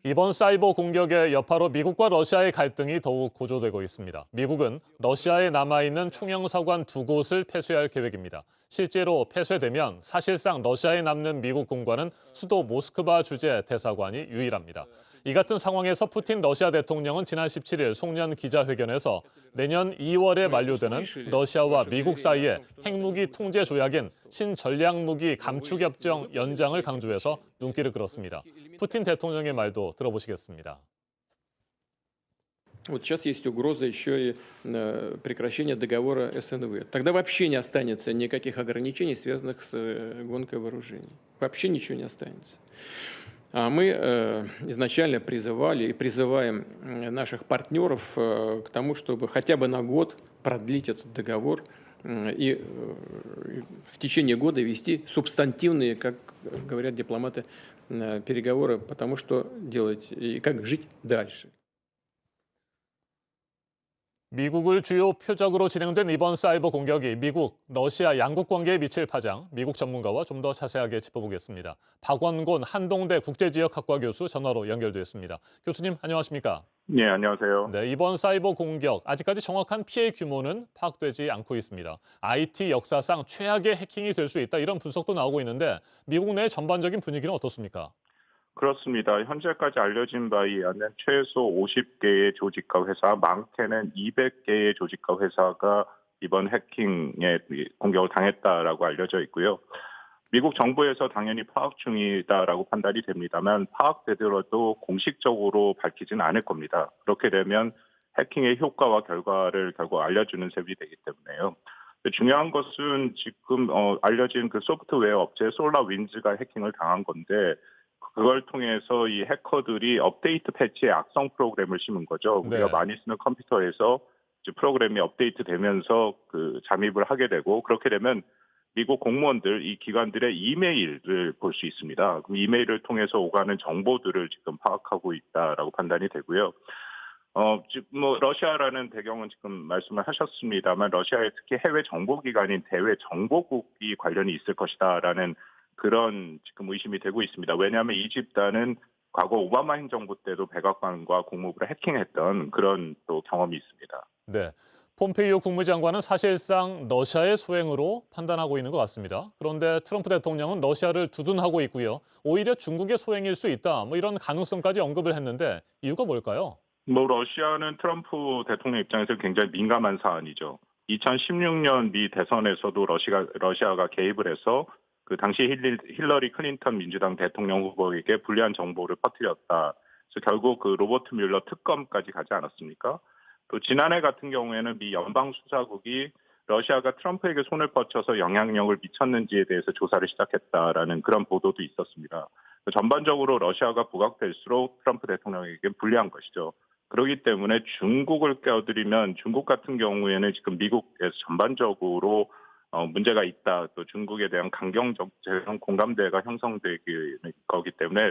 이번 사이버 공격의 여파로 미국과 러시아의 갈등이 더욱 고조되고 있습니다. 미국은 러시아에 남아있는 총영사관 2곳을 폐쇄할 계획입니다. 실제로 폐쇄되면 사실상 러시아에 남는 미국 공관은 수도 모스크바 주재 대사관이 유일합니다. 이 같은 상황에서 푸틴 러시아 대통령은 지난 17일 송년 기자회견에서 내년 2월에 만료되는 러시아와 미국 사이의 핵무기 통제 조약인 신전략무기 감축협정 연장을 강조해서 눈길을 끌었습니다. 푸틴 대통령의 말도 들어보시겠습니다. Вот сейчас есть угроза еще и прекращения договора СНВ. Тогда вообще не останется никаких ограничений, связанных с гонкой вооружений. Вообще ничего не останется. А мы изначально призывали и призываем наших партнеров к тому, чтобы хотя бы на год продлить этот договор и в течение года вести субстантивные, как говорят дипломаты, переговоры, потому что делать и как жить дальше. 미국을 주요 표적으로 진행된 이번 사이버 공격이 미국, 러시아 양국 관계에 미칠 파장, 미국 전문가와 좀 더 자세하게 짚어보겠습니다. 박원곤 한동대 국제지역학과 교수 전화로 연결됐습니다. 교수님 안녕하십니까? 네, 안녕하세요. 네, 이번 사이버 공격 아직까지 정확한 피해 규모는 파악되지 않고 있습니다. IT 역사상 최악의 해킹이 될 수 있다 이런 분석도 나오고 있는데 미국 내 전반적인 분위기는 어떻습니까? 그렇습니다. 현재까지 알려진 바에 의하면 최소 50개의 조직과 회사, 많게는 200개의 조직과 회사가 이번 해킹에 공격을 당했다라고 알려져 있고요. 미국 정부에서 당연히 파악 중이다라고 판단이 됩니다만 파악되더라도 공식적으로 밝히지는 않을 겁니다. 그렇게 되면 해킹의 효과와 결과를 결국 알려주는 셈이 되기 때문에요. 중요한 것은 지금 알려진 그 소프트웨어 업체 솔라윈즈가 해킹을 당한 건데 그걸 통해서 이 해커들이 업데이트 패치에 악성 프로그램을 심은 거죠. 우리가 많이 쓰는 컴퓨터에서 이제 프로그램이 업데이트 되면서 그 잠입을 하게 되고 그렇게 되면 미국 공무원들, 이 기관들의 이메일을 볼 수 있습니다. 그럼 이메일을 통해서 오가는 정보들을 지금 파악하고 있다라고 판단이 되고요. 지금 러시아라는 배경은 지금 말씀을 하셨습니다만 러시아의 특히 해외 정보기관인 대외 정보국이 관련이 있을 것이다라는 그런 지금 의심이 되고 있습니다. 왜냐하면 이 집단은 과거 오바마 행정부 때도 백악관과 국무부를 해킹했던 그런 또 경험이 있습니다. 네, 폼페이오 국무장관은 사실상 러시아의 소행으로 판단하고 있는 것 같습니다. 그런데 트럼프 대통령은 러시아를 두둔하고 있고요. 오히려 중국의 소행일 수 있다. 이런 가능성까지 언급을 했는데 이유가 뭘까요? 러시아는 트럼프 대통령 입장에서 굉장히 민감한 사안이죠. 2016년 미 대선에서도 러시아가 개입을 해서 그 당시 힐러리 클린턴 민주당 대통령 후보에게 불리한 정보를 퍼뜨렸다. 그래서 결국 그 로버트 뮬러 특검까지 가지 않았습니까? 또 지난해 같은 경우에는 미 연방수사국이 러시아가 트럼프에게 손을 뻗쳐서 영향력을 미쳤는지에 대해서 조사를 시작했다라는 그런 보도도 있었습니다. 전반적으로 러시아가 부각될수록 트럼프 대통령에게 불리한 것이죠. 그렇기 때문에 중국을 껴들이면 중국 같은 경우에는 지금 미국에서 전반적으로 문제가 있다. 또 중국에 대한 강경적 공감대가 형성되기 거기 때문에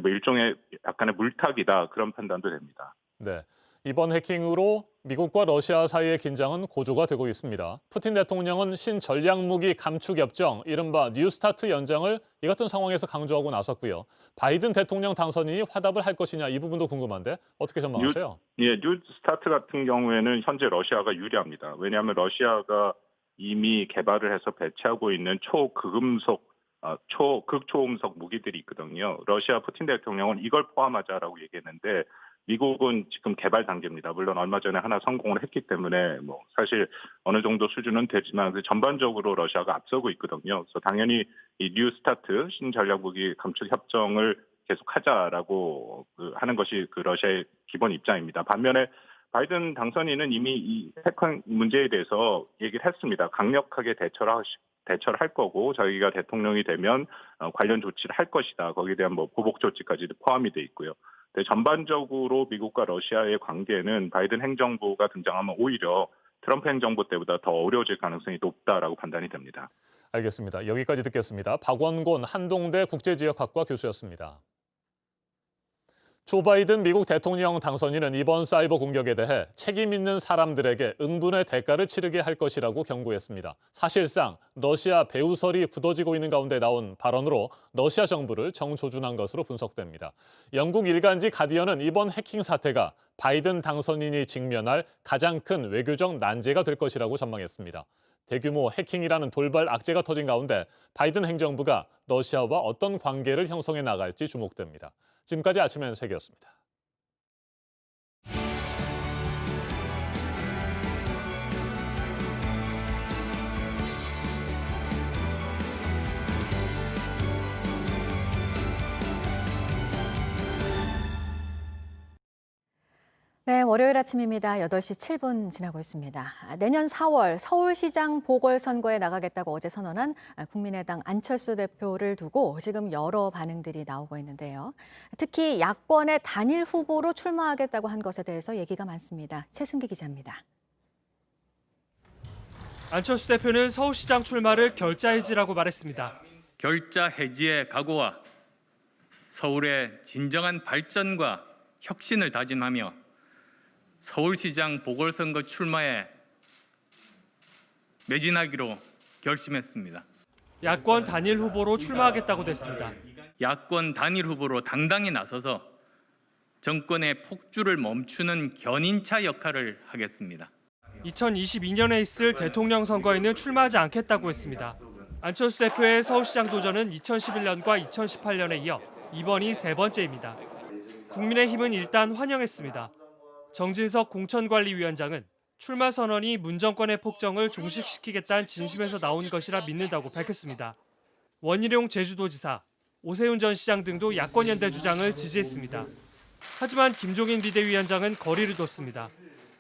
뭐 일종의 약간의 물타기다 그런 판단도 됩니다. 네. 이번 해킹으로 미국과 러시아 사이의 긴장은 고조가 되고 있습니다. 푸틴 대통령은 신전략무기 감축협정, 이른바 뉴스타트 연장을 이 같은 상황에서 강조하고 나섰고요. 바이든 대통령 당선인이 화답을 할 것이냐 이 부분도 궁금한데 어떻게 전망하세요? 뉴스타트 같은 경우에는 현재 러시아가 유리합니다. 왜냐하면 러시아가 이미 개발을 해서 배치하고 있는 극초음속 무기들이 있거든요. 러시아 푸틴 대통령은 이걸 포함하자라고 얘기했는데 미국은 지금 개발 단계입니다. 물론 얼마 전에 하나 성공을 했기 때문에 뭐 사실 어느 정도 수준은 되지만 전반적으로 러시아가 앞서고 있거든요. 그래서 당연히 이 뉴스타트 신전략무기 감축 협정을 계속하자라고 하는 것이 그 러시아의 기본 입장입니다. 반면에 바이든 당선인은 이미 이 해킹 문제에 대해서 얘기를 했습니다. 강력하게 대처를 할 거고 저희가 대통령이 되면 관련 조치를 할 것이다. 거기에 대한 뭐 보복 조치까지도 포함이 돼 있고요. 전반적으로 미국과 러시아의 관계는 바이든 행정부가 등장하면 오히려 트럼프 행정부 때보다 더 어려워질 가능성이 높다라고 판단이 됩니다. 알겠습니다. 여기까지 듣겠습니다. 박원곤 한동대 국제지역학과 교수였습니다. 조 바이든 미국 대통령 당선인은 이번 사이버 공격에 대해 책임 있는 사람들에게 응분의 대가를 치르게 할 것이라고 경고했습니다. 사실상 러시아 배후설이 굳어지고 있는 가운데 나온 발언으로 러시아 정부를 정조준한 것으로 분석됩니다. 영국 일간지 가디언은 이번 해킹 사태가 바이든 당선인이 직면할 가장 큰 외교적 난제가 될 것이라고 전망했습니다. 대규모 해킹이라는 돌발 악재가 터진 가운데 바이든 행정부가 러시아와 어떤 관계를 형성해 나갈지 주목됩니다. 지금까지 아침엔 세계였습니다. 네, 월요일 아침입니다. 8시 7분 지나고 있습니다. 내년 4월 서울시장 보궐선거에 나가겠다고 어제 선언한 국민의당 안철수 대표를 두고 지금 여러 반응들이 나오고 있는데요. 특히 야권의 단일 후보로 출마하겠다고 한 것에 대해서 얘기가 많습니다. 최승기 기자입니다. 안철수 대표는 서울시장 출마를 결자해지라고 말했습니다. 결자 해지의 각오와 서울의 진정한 발전과 혁신을 다짐하며 서울시장 보궐선거 출마에 매진하기로 결심했습니다. 야권 단일 후보로 출마하겠다고 됐습니다. 야권 단일 후보로 당당히 나서서 정권의 폭주를 멈추는 견인차 역할을 하겠습니다. 2022년에 있을 대통령 선거에는 출마하지 않겠다고 했습니다. 안철수 대표의 서울시장 도전은 2011년과 2018년에 이어 이번이 세 번째입니다. 국민의힘은 일단 환영했습니다. 정진석 공천관리위원장은 출마 선언이 문정권의 폭정을 종식시키겠다는 진심에서 나온 것이라 믿는다고 밝혔습니다. 원희룡 제주도지사, 오세훈 전 시장 등도 야권 연대 주장을 지지했습니다. 하지만 김종인 비대위원장은 거리를 뒀습니다.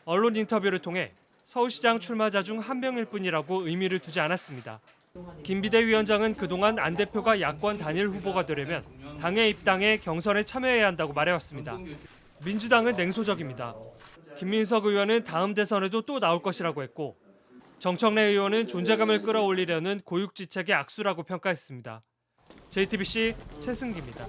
언론 인터뷰를 통해 서울시장 출마자 중 한 명일 뿐이라고 의미를 두지 않았습니다. 김 비대위원장은 그동안 안 대표가 야권 단일 후보가 되려면 당의 입당에 경선에 참여해야 한다고 말해왔습니다. 민주당은 냉소적입니다. 김민석 의원은 다음 대선에도 또 나올 것이라고 했고 정청래 의원은 존재감을 끌어올리려는 고육지책의 악수라고 평가했습니다. JTBC 최승기입니다.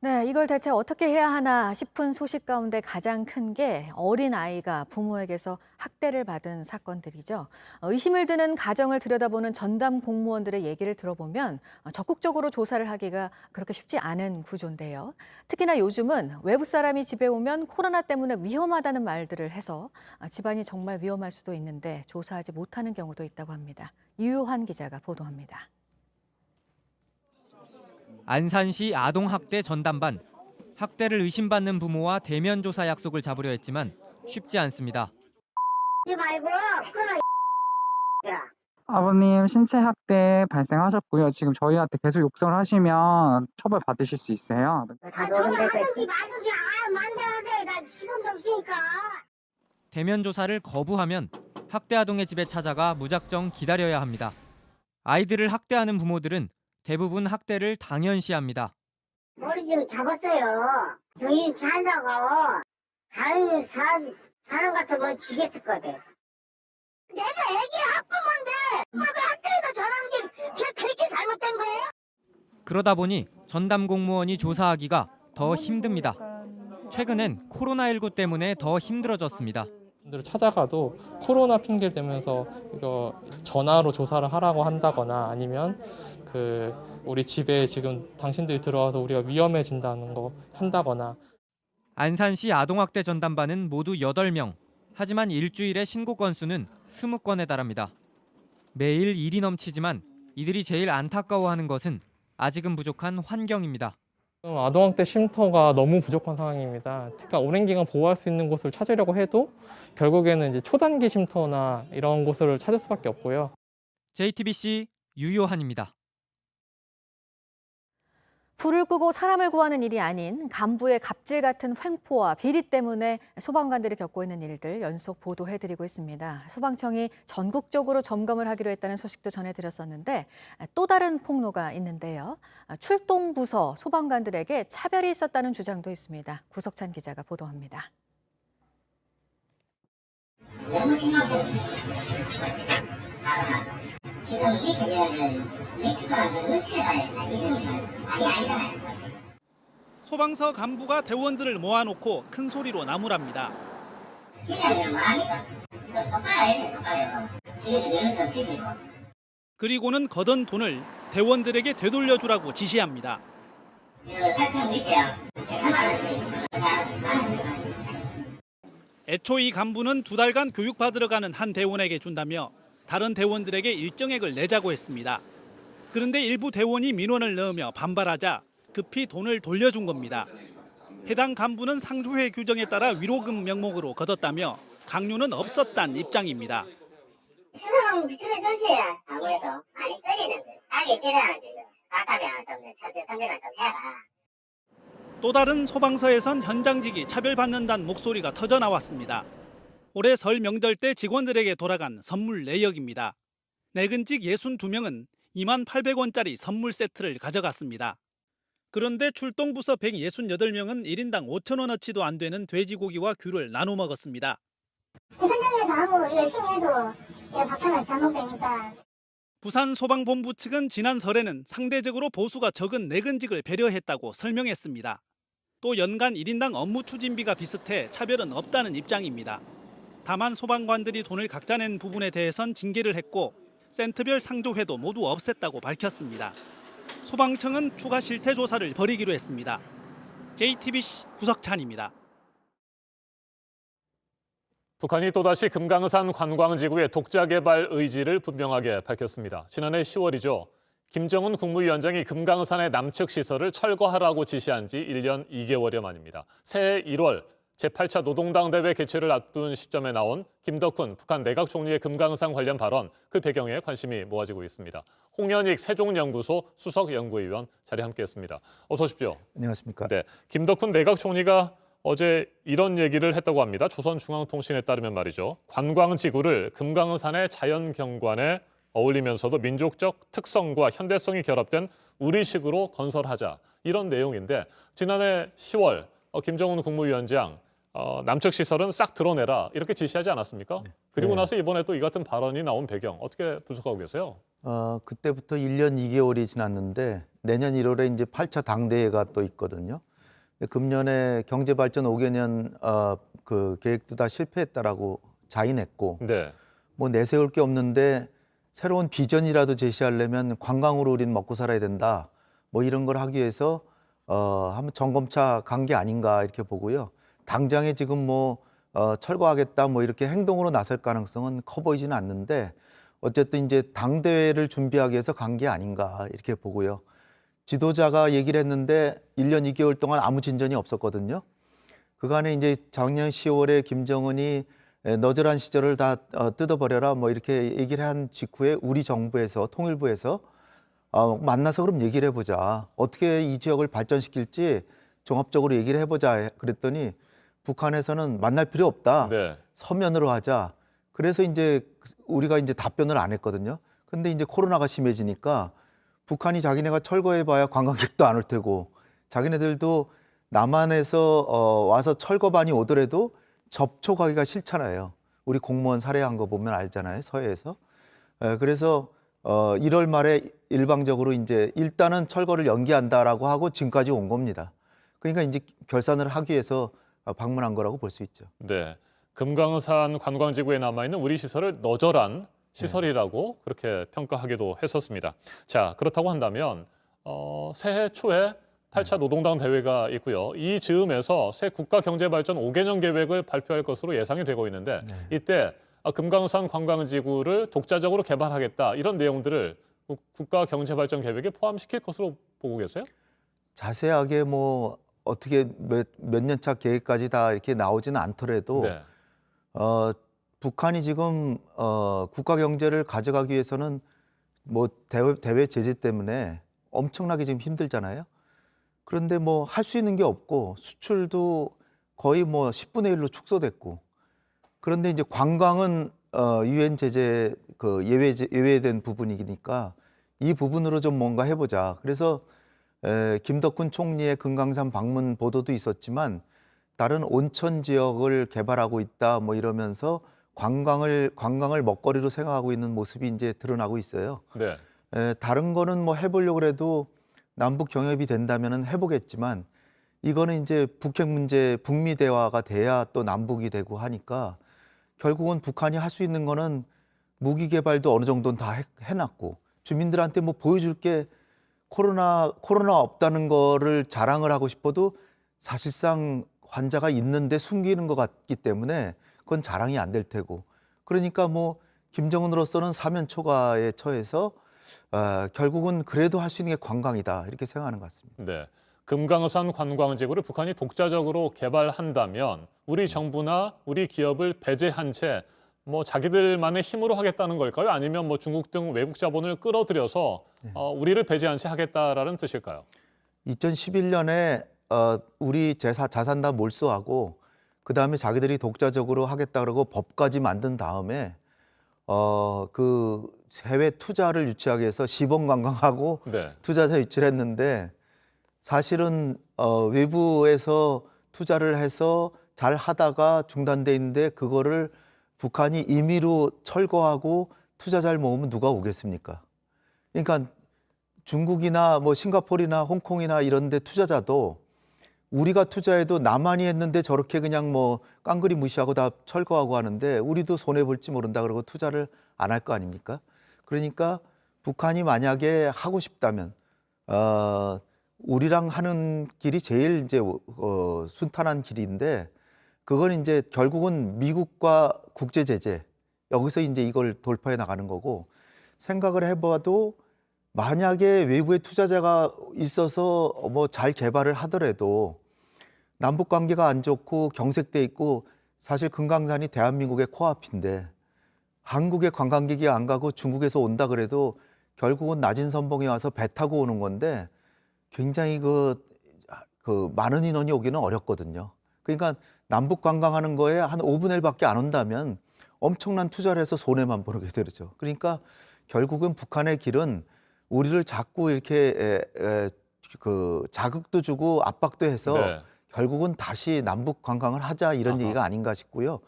네, 이걸 대체 어떻게 해야 하나 싶은 소식 가운데 가장 큰 게 어린아이가 부모에게서 학대를 받은 사건들이죠. 의심을 드는 가정을 들여다보는 전담 공무원들의 얘기를 들어보면 적극적으로 조사를 하기가 그렇게 쉽지 않은 구조인데요. 특히나 요즘은 외부 사람이 집에 오면 코로나 때문에 위험하다는 말들을 해서 집안이 정말 위험할 수도 있는데 조사하지 못하는 경우도 있다고 합니다. 유효한 기자가 보도합니다. 안산시 아동학대 전담반. 학대를 의심받는 부모와 대면 조사 약속을 잡으려 했지만 쉽지 않습니다. 아버님 신체 학대 발생하셨고요. 지금 저희한테 계속 욕설 하시면 처벌 받으실 수 있어요. 저는 하든지 말든지 만들어주세요. 나 10원도 없으니까. 대면 조사를 거부하면 학대 아동의 집에 찾아가 무작정 기다려야 합니다. 아이들을 학대하는 부모들은 대부분 학대를 당연시합니다. 머리 좀 잡았어요. 정신 산다고 다른 사람 같으면 죽였을 거대. 내가 애기 학부모인데 왜 학교에다 전화하는 게 그렇게 잘못된 거예요? 그러다 보니 전담 공무원이 조사하기가 더 힘듭니다. 최근엔 코로나19 때문에 더 힘들어졌습니다. 분들을 찾아가도 코로나 핑계를 대면서 이거 전화로 조사를 하라고 한다거나 아니면 우리 집에 지금 당신들이 들어와서 우리가 위험해진다는 거 한다거나. 안산시 아동학대 전담반은 모두 8명. 하지만 일주일의 신고 건수는 20건에 달합니다. 매일 일이 넘치지만 이들이 제일 안타까워하는 것은 아직은 부족한 환경입니다. 아동학대 쉼터가 너무 부족한 상황입니다. 특히 오랜 기간 보호할 수 있는 곳을 찾으려고 해도 결국에는 이제 초단기 쉼터나 이런 곳을 찾을 수밖에 없고요. JTBC 유요한입니다. 불을 끄고 사람을 구하는 일이 아닌 간부의 갑질 같은 횡포와 비리 때문에 소방관들이 겪고 있는 일들 연속 보도해드리고 있습니다. 소방청이 전국적으로 점검을 하기로 했다는 소식도 전해드렸었는데 또 다른 폭로가 있는데요. 출동부서 소방관들에게 차별이 있었다는 주장도 있습니다. 구석찬 기자가 보도합니다. 지금 우리 교재는 멕시코랑 눈치를 봐야 된다. 이건 말이 아니잖아요. 소방서 간부가 대원들을 모아놓고 큰 소리로 나무랍니다. 기자들은 뭐합니까? 똑바로 해서 똑바로 지금 이건 좀 지키고. 그리고는 걷은 돈을 대원들에게 되돌려주라고 지시합니다. 대충 있지요. 3만 원. 애초 이 간부는 2달간 교육받으러 가는 한 대원에게 준다며 다른 대원들에게 일정액을 내자고 했습니다. 그런데 일부 대원이 민원을 넣으며 반발하자 급히 돈을 돌려준 겁니다. 해당 간부는 상조회 규정에 따라 위로금 명목으로 거뒀다며 강요는 없었단 입장입니다. 수능은 비추는 정치야 아무래도 많이 끌리는 거예요. 하기 싫어하는 거예요. 아까면 좀 선배는 좀 해라. 또 다른 소방서에선 현장직이 차별받는다는 목소리가 터져 나왔습니다. 올해 설 명절 때 직원들에게 돌아간 선물 내역입니다. 내근직 62명은 28,800원짜리 선물 세트를 가져갔습니다. 그런데 출동부서 168명은 1인당 5,000원어치도 안 되는 돼지고기와 귤을 나눠 먹었습니다. 현장에서 아무 열심히 해도 밥하나 잘못되니까. 부산소방본부 측은 지난 설에는 상대적으로 보수가 적은 내근직을 배려했다고 설명했습니다. 또 연간 1인당 업무 추진비가 비슷해 차별은 없다는 입장입니다. 다만 소방관들이 돈을 각자 낸 부분에 대해선 징계를 했고 센트별 상조회도 모두 없앴다고 밝혔습니다. 소방청은 추가 실태 조사를 벌이기로 했습니다. JTBC 구석찬입니다. 북한이 또다시 금강산 관광지구의 독자 개발 의지를 분명하게 밝혔습니다. 지난해 10월이죠. 김정은 국무위원장이 금강산의 남측 시설을 철거하라고 지시한 지 1년 2개월여 만입니다. 새해 1월 제8차 노동당 대회 개최를 앞둔 시점에 나온 김덕훈 북한 내각 총리의 금강산 관련 발언, 그 배경에 관심이 모아지고 있습니다. 홍현익 세종연구소 수석연구위원 자리에 함께했습니다. 어서 오십시오. 안녕하십니까. 네, 김덕훈 내각 총리가 어제 이런 얘기를 했다고 합니다. 조선중앙통신에 따르면 말이죠. 관광지구를 금강산의 자연경관에 어울리면서도 민족적 특성과 현대성이 결합된 우리식으로 건설하자. 이런 내용인데 지난해 10월 김정은 국무위원장 남측 시설은 싹 드러내라 이렇게 지시하지 않았습니까? 그리고 나서 이번에 또 이 같은 발언이 나온 배경 어떻게 분석하고 계세요? 그때부터 1년 2개월이 지났는데 내년 1월에 이제 8차 당대회가 또 있거든요. 금년에 경제발전 5개년 그 계획도 다 실패했다라고 자인했고 네. 뭐 내세울 게 없는데 새로운 비전이라도 제시하려면 관광으로 우리는 먹고 살아야 된다. 뭐 이런 걸 하기 위해서 한번 점검차 간 게 아닌가 이렇게 보고요. 당장에 지금 뭐 철거하겠다 뭐 이렇게 행동으로 나설 가능성은 커 보이지는 않는데 어쨌든 이제 당대회를 준비하기 위해서 간 게 아닌가 이렇게 보고요. 지도자가 얘기를 했는데 1년 2개월 동안 아무 진전이 없었거든요. 그간에 이제 작년 10월에 김정은이 너절한 시절을 다 뜯어버려라 뭐 이렇게 얘기를 한 직후에 우리 정부에서 통일부에서 만나서 그럼 얘기를 해보자. 어떻게 이 지역을 발전시킬지 종합적으로 얘기를 해보자. 그랬더니 북한에서는 만날 필요 없다. 네. 서면으로 하자. 그래서 이제 우리가 이제 답변을 안 했거든요. 근데 이제 코로나가 심해지니까 북한이 자기네가 철거해봐야 관광객도 안 올 테고 자기네들도 남한에서 와서 철거반이 오더라도 접촉하기가 싫잖아요. 우리 공무원 살해한 거 보면 알잖아요. 서해에서. 그래서 1월 말에 일방적으로 이제 일단은 철거를 연기한다라고 하고 지금까지 온 겁니다. 그러니까 이제 결산을 하기 위해서 방문한 거라고 볼 수 있죠. 네. 금강산 관광지구에 남아있는 우리 시설을 너절한 시설이라고 그렇게 평가하기도 했었습니다. 자, 그렇다고 한다면 새해 초에 8차 노동당 대회가 있고요. 이 즈음에서 새 국가경제발전 5개년 계획을 발표할 것으로 예상이 되고 있는데 이때 금강산 관광지구를 독자적으로 개발하겠다 이런 내용들을 국가경제발전 계획에 포함시킬 것으로 보고 계세요? 자세하게 뭐 어떻게 몇 년 차 계획까지 다 이렇게 나오지는 않더라도 네. 북한이 지금 국가 경제를 가져가기 위해서는 뭐 대외 제재 때문에 엄청나게 지금 힘들잖아요. 그런데 뭐 할 수 있는 게 없고 수출도 거의 뭐 10분의 1로 축소됐고 그런데 이제 관광은 유엔 제재 그 예외된 부분이니까 이 부분으로 좀 뭔가 해보자. 그래서 김덕훈 총리의 금강산 방문 보도도 있었지만 다른 온천 지역을 개발하고 있다 뭐 이러면서 관광을 먹거리로 생각하고 있는 모습이 이제 드러나고 있어요. 네. 다른 거는 뭐 해보려고 해도 남북 경협이 된다면은 해보겠지만 이거는 이제 북핵 문제 북미 대화가 돼야 또 남북이 되고 하니까 결국은 북한이 할 수 있는 거는 무기 개발도 어느 정도는 다 해놨고 주민들한테 뭐 보여줄 게 코로나 없다는 거를 자랑을 하고 싶어도 사실상 환자가 있는데 숨기는 것 같기 때문에 그건 자랑이 안 될 테고 그러니까 뭐 김정은으로서는 사면 초과에 처해서 결국은 그래도 할 수 있는 게 관광이다 이렇게 생각하는 것 같습니다. 네. 금강산 관광지구를 북한이 독자적으로 개발한다면 우리 정부나 우리 기업을 배제한 채 뭐 자기들만의 힘으로 하겠다는 걸까요? 아니면 뭐 중국 등 외국 자본을 끌어들여서 우리를 배제한 채 하겠다라는 뜻일까요? 2011년에 우리 자산 다 몰수하고 그다음에 자기들이 독자적으로 하겠다 그러고 법까지 만든 다음에 그 해외 투자를 유치하기 위해서 시범 관광하고 네. 투자자 유치를 했는데 사실은 외부에서 투자를 해서 잘 하다가 중단돼 있는데 그거를 북한이 임의로 철거하고 투자자를 모으면 누가 오겠습니까? 그러니까 중국이나 뭐 싱가포르나 홍콩이나 이런 데 투자자도 우리가 투자해도 남한이 했는데 저렇게 그냥 뭐 깡그리 무시하고 다 철거하고 하는데 우리도 손해 볼지 모른다 그러고 투자를 안 할 거 아닙니까? 그러니까 북한이 만약에 하고 싶다면 우리랑 하는 길이 제일 이제 순탄한 길인데 그건 이제 결국은 미국과 국제 제재 여기서 이제 이걸 돌파해 나가는 거고 생각을 해봐도 만약에 외부의 투자자가 있어서 뭐 잘 개발을 하더라도 남북 관계가 안 좋고 경색돼 있고 사실 금강산이 대한민국의 코앞인데 한국에 관광객이 안 가고 중국에서 온다 그래도 결국은 낮은 선봉에 와서 배 타고 오는 건데 굉장히 그 많은 인원이 오기는 어렵거든요. 그러니까 남북 관광하는 거에 한 5분의 1밖에 안 온다면 엄청난 투자를 해서 손해만 보게 되죠. 그러니까 결국은 북한의 길은 우리를 자꾸 이렇게 그 자극도 주고 압박도 해서 네. 결국은 다시 남북 관광을 하자 이런 얘기가 아닌가 싶고요.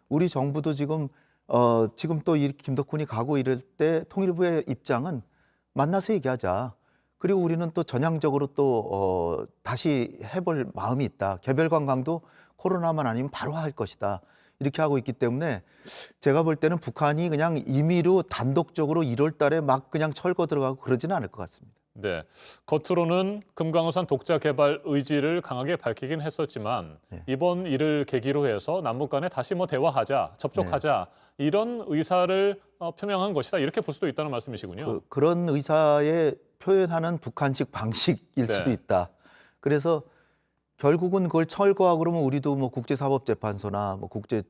우리 정부도 지금 또 김덕훈이 가고 이럴 때 통일부의 입장은 만나서 얘기하자. 그리고 우리는 또 전향적으로 또 다시 해볼 마음이 있다. 개별 관광도 코로나만 아니면 바로 할 것이다. 이렇게 하고 있기 때문에 제가 볼 때는 북한이 그냥 임의로 단독적으로 1월 달에 막 그냥 철거 들어가고 그러지는 않을 것 같습니다. 네, 겉으로는 금강산 독자 개발 의지를 강하게 밝히긴 했었지만 이번 일을 계기로 해서 남북 간에 다시 뭐 대화하자, 접촉하자 이런 의사를 표명한 것이다 이렇게 볼 수도 있다는 말씀이시군요. 그런 의사에 표현하는 북한식 방식일 수도 있다. 그래서 결국은 그걸 철거하고 그러면 우리도 뭐 국제사법재판소나 뭐 국제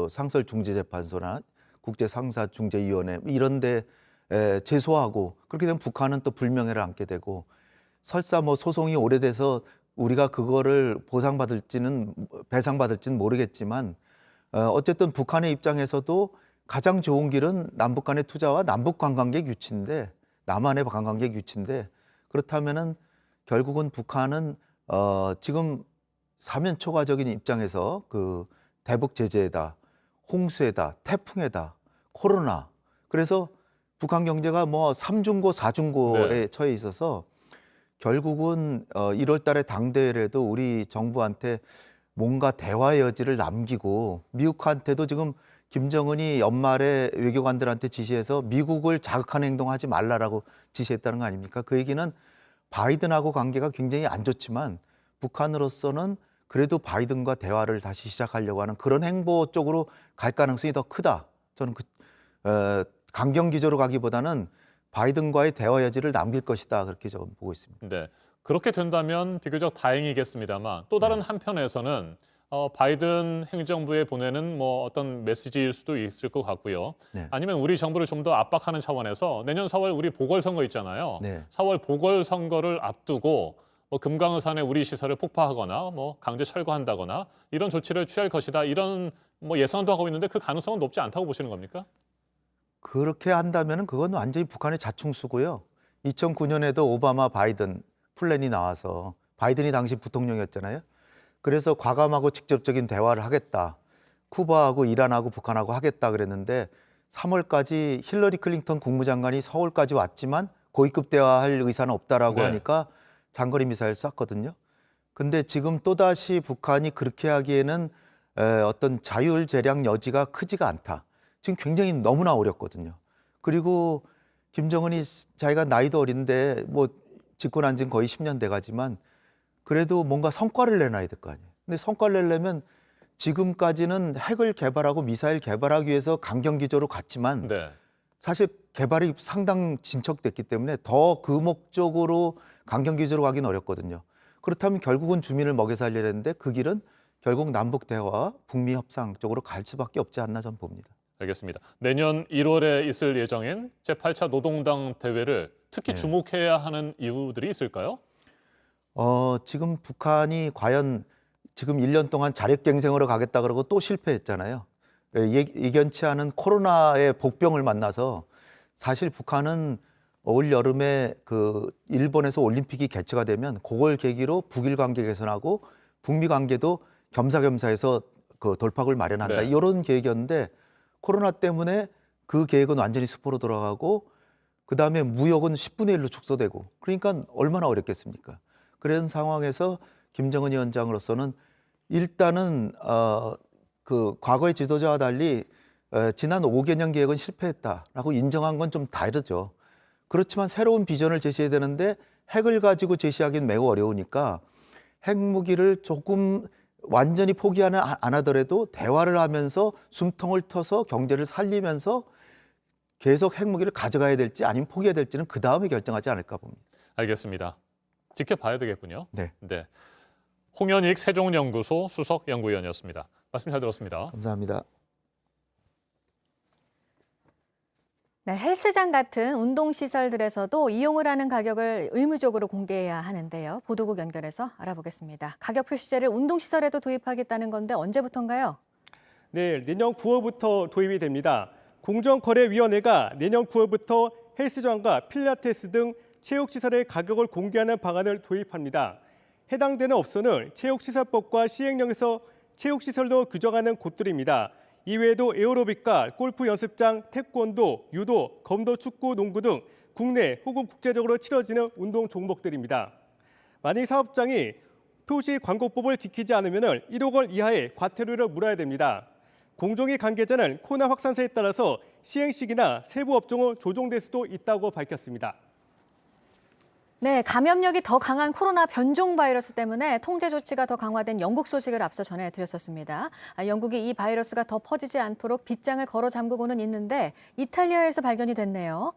상설중재재판소나 국제상사중재위원회 이런데 제소하고 그렇게 되면 북한은 또 불명예를 안게 되고 설사 뭐 소송이 오래돼서 우리가 그거를 배상받을지는 모르겠지만 어쨌든 북한의 입장에서도 가장 좋은 길은 남북 간의 투자와 남북 관광객 유치인데, 남한의 관광객 유치인데, 그렇다면은 결국은 북한은 지금 사면초가적인 입장에서 그 대북 제재에다, 홍수에다, 태풍에다, 코로나, 그래서 북한 경제가 뭐 3중고, 4중고에 처해 있어서 결국은 1월 달에 당대회라도 우리 정부한테 뭔가 대화의 여지를 남기고, 미국한테도 지금 김정은이 연말에 외교관들한테 지시해서 미국을 자극하는 행동하지 말라라고 지시했다는 거 아닙니까? 그 얘기는 바이든하고 관계가 굉장히 안 좋지만 북한으로서는 그래도 바이든과 대화를 다시 시작하려고 하는 그런 행보 쪽으로 갈 가능성이 더 크다. 저는 강경 기조로 가기보다는 바이든과의 대화 여지를 남길 것이다. 그렇게 저는 보고 있습니다. 네, 그렇게 된다면 비교적 다행이겠습니다만 또 다른 한편에서는 바이든 행정부에 보내는 뭐 어떤 메시지일 수도 있을 것 같고요. 네. 아니면 우리 정부를 좀 더 압박하는 차원에서 내년 4월 우리 보궐선거 있잖아요. 네. 4월 보궐선거를 앞두고 뭐 금강산에 우리 시설을 폭파하거나 뭐 강제 철거한다거나 이런 조치를 취할 것이다. 이런 뭐 예상도 하고 있는데 그 가능성은 높지 않다고 보시는 겁니까? 그렇게 한다면 그건 완전히 북한의 자충수고요. 2009년에도 오바마 바이든 플랜이 나와서 바이든이 당시 부통령이었잖아요. 그래서 과감하고 직접적인 대화를 하겠다. 쿠바하고 이란하고 북한하고 하겠다 그랬는데 3월까지 힐러리 클린턴 국무장관이 서울까지 왔지만 고위급 대화할 의사는 없다라고 하니까 장거리 미사일 쐈거든요. 근데 지금 또다시 북한이 그렇게 하기에는 어떤 자율 재량 여지가 크지가 않다. 지금 굉장히 너무나 어렵거든요. 그리고 김정은이 자기가 나이도 어린데 뭐 집권한 지는 거의 10년 돼가지만 그래도 뭔가 성과를 내놔야 될 거 아니에요. 근데 성과를 내려면 지금까지는 핵을 개발하고 미사일 개발하기 위해서 강경 기조로 갔지만 사실 개발이 상당 진척됐기 때문에 더 그 목적으로 강경 기조로 가긴 어렵거든요. 그렇다면 결국은 주민을 먹여 살려야 되는데 그 길은 결국 남북 대화, 북미 협상 쪽으로 갈 수밖에 없지 않나 저는 봅니다. 알겠습니다. 내년 1월에 있을 예정인 제8차 노동당 대회를 특히 주목해야 하는 이유들이 있을까요? 지금 북한이 과연 지금 1년 동안 자력갱생으로 가겠다 그러고 또 실패했잖아요. 예견치 않은 코로나의 복병을 만나서 사실 북한은 올 여름에 그 일본에서 올림픽이 개최가 되면 그걸 계기로 북일 관계 개선하고 북미 관계도 겸사겸사해서 그 돌파구를 마련한다. 이런 계획이었는데 코로나 때문에 그 계획은 완전히 수포로 돌아가고 그다음에 무역은 10분의 1로 축소되고 그러니까 얼마나 어렵겠습니까? 그런 상황에서 김정은 위원장으로서는 일단은 그 과거의 지도자와 달리 지난 5개년 계획은 실패했다라고 인정한 건 좀 다르죠. 그렇지만 새로운 비전을 제시해야 되는데 핵을 가지고 제시하기는 매우 어려우니까 핵무기를 조금 완전히 포기하는 안 하더라도 대화를 하면서 숨통을 터서 경제를 살리면서 계속 핵무기를 가져가야 될지 아니면 포기해야 될지는 그 다음에 결정하지 않을까 봅니다. 알겠습니다. 지켜봐야 되겠군요. 네. 홍현익 세종연구소 수석 연구위원이었습니다. 말씀 잘 들었습니다. 감사합니다. 네, 헬스장 같은 운동시설들에서도 이용을 하는 가격을 의무적으로 공개해야 하는데요. 보도국 연결해서 알아보겠습니다. 가격 표시제를 운동시설에도 도입하겠다는 건데 언제부터인가요? 네, 내년 9월부터 도입이 됩니다. 공정거래위원회가 내년 9월부터 헬스장과 필라테스 등 체육시설의 가격을 공개하는 방안을 도입합니다. 해당되는 업소는 체육시설법과 시행령에서 체육시설로 규정하는 곳들입니다. 이외에도 에어로빅과 골프 연습장, 태권도, 유도, 검도, 축구, 농구 등 국내 혹은 국제적으로 치러지는 운동 종목들입니다. 만약 사업장이 표시 광고법을 지키지 않으면 1억 원 이하의 과태료를 물어야 됩니다. 공정위 관계자는 코로나 확산세에 따라서 시행 시기나 세부 업종은 조정될 수도 있다고 밝혔습니다. 네, 감염력이 더 강한 코로나 변종 바이러스 때문에 통제 조치가 더 강화된 영국 소식을 앞서 전해드렸었습니다. 영국이 이 바이러스가 더 퍼지지 않도록 빗장을 걸어 잠그고는 있는데 이탈리아에서 발견이 됐네요.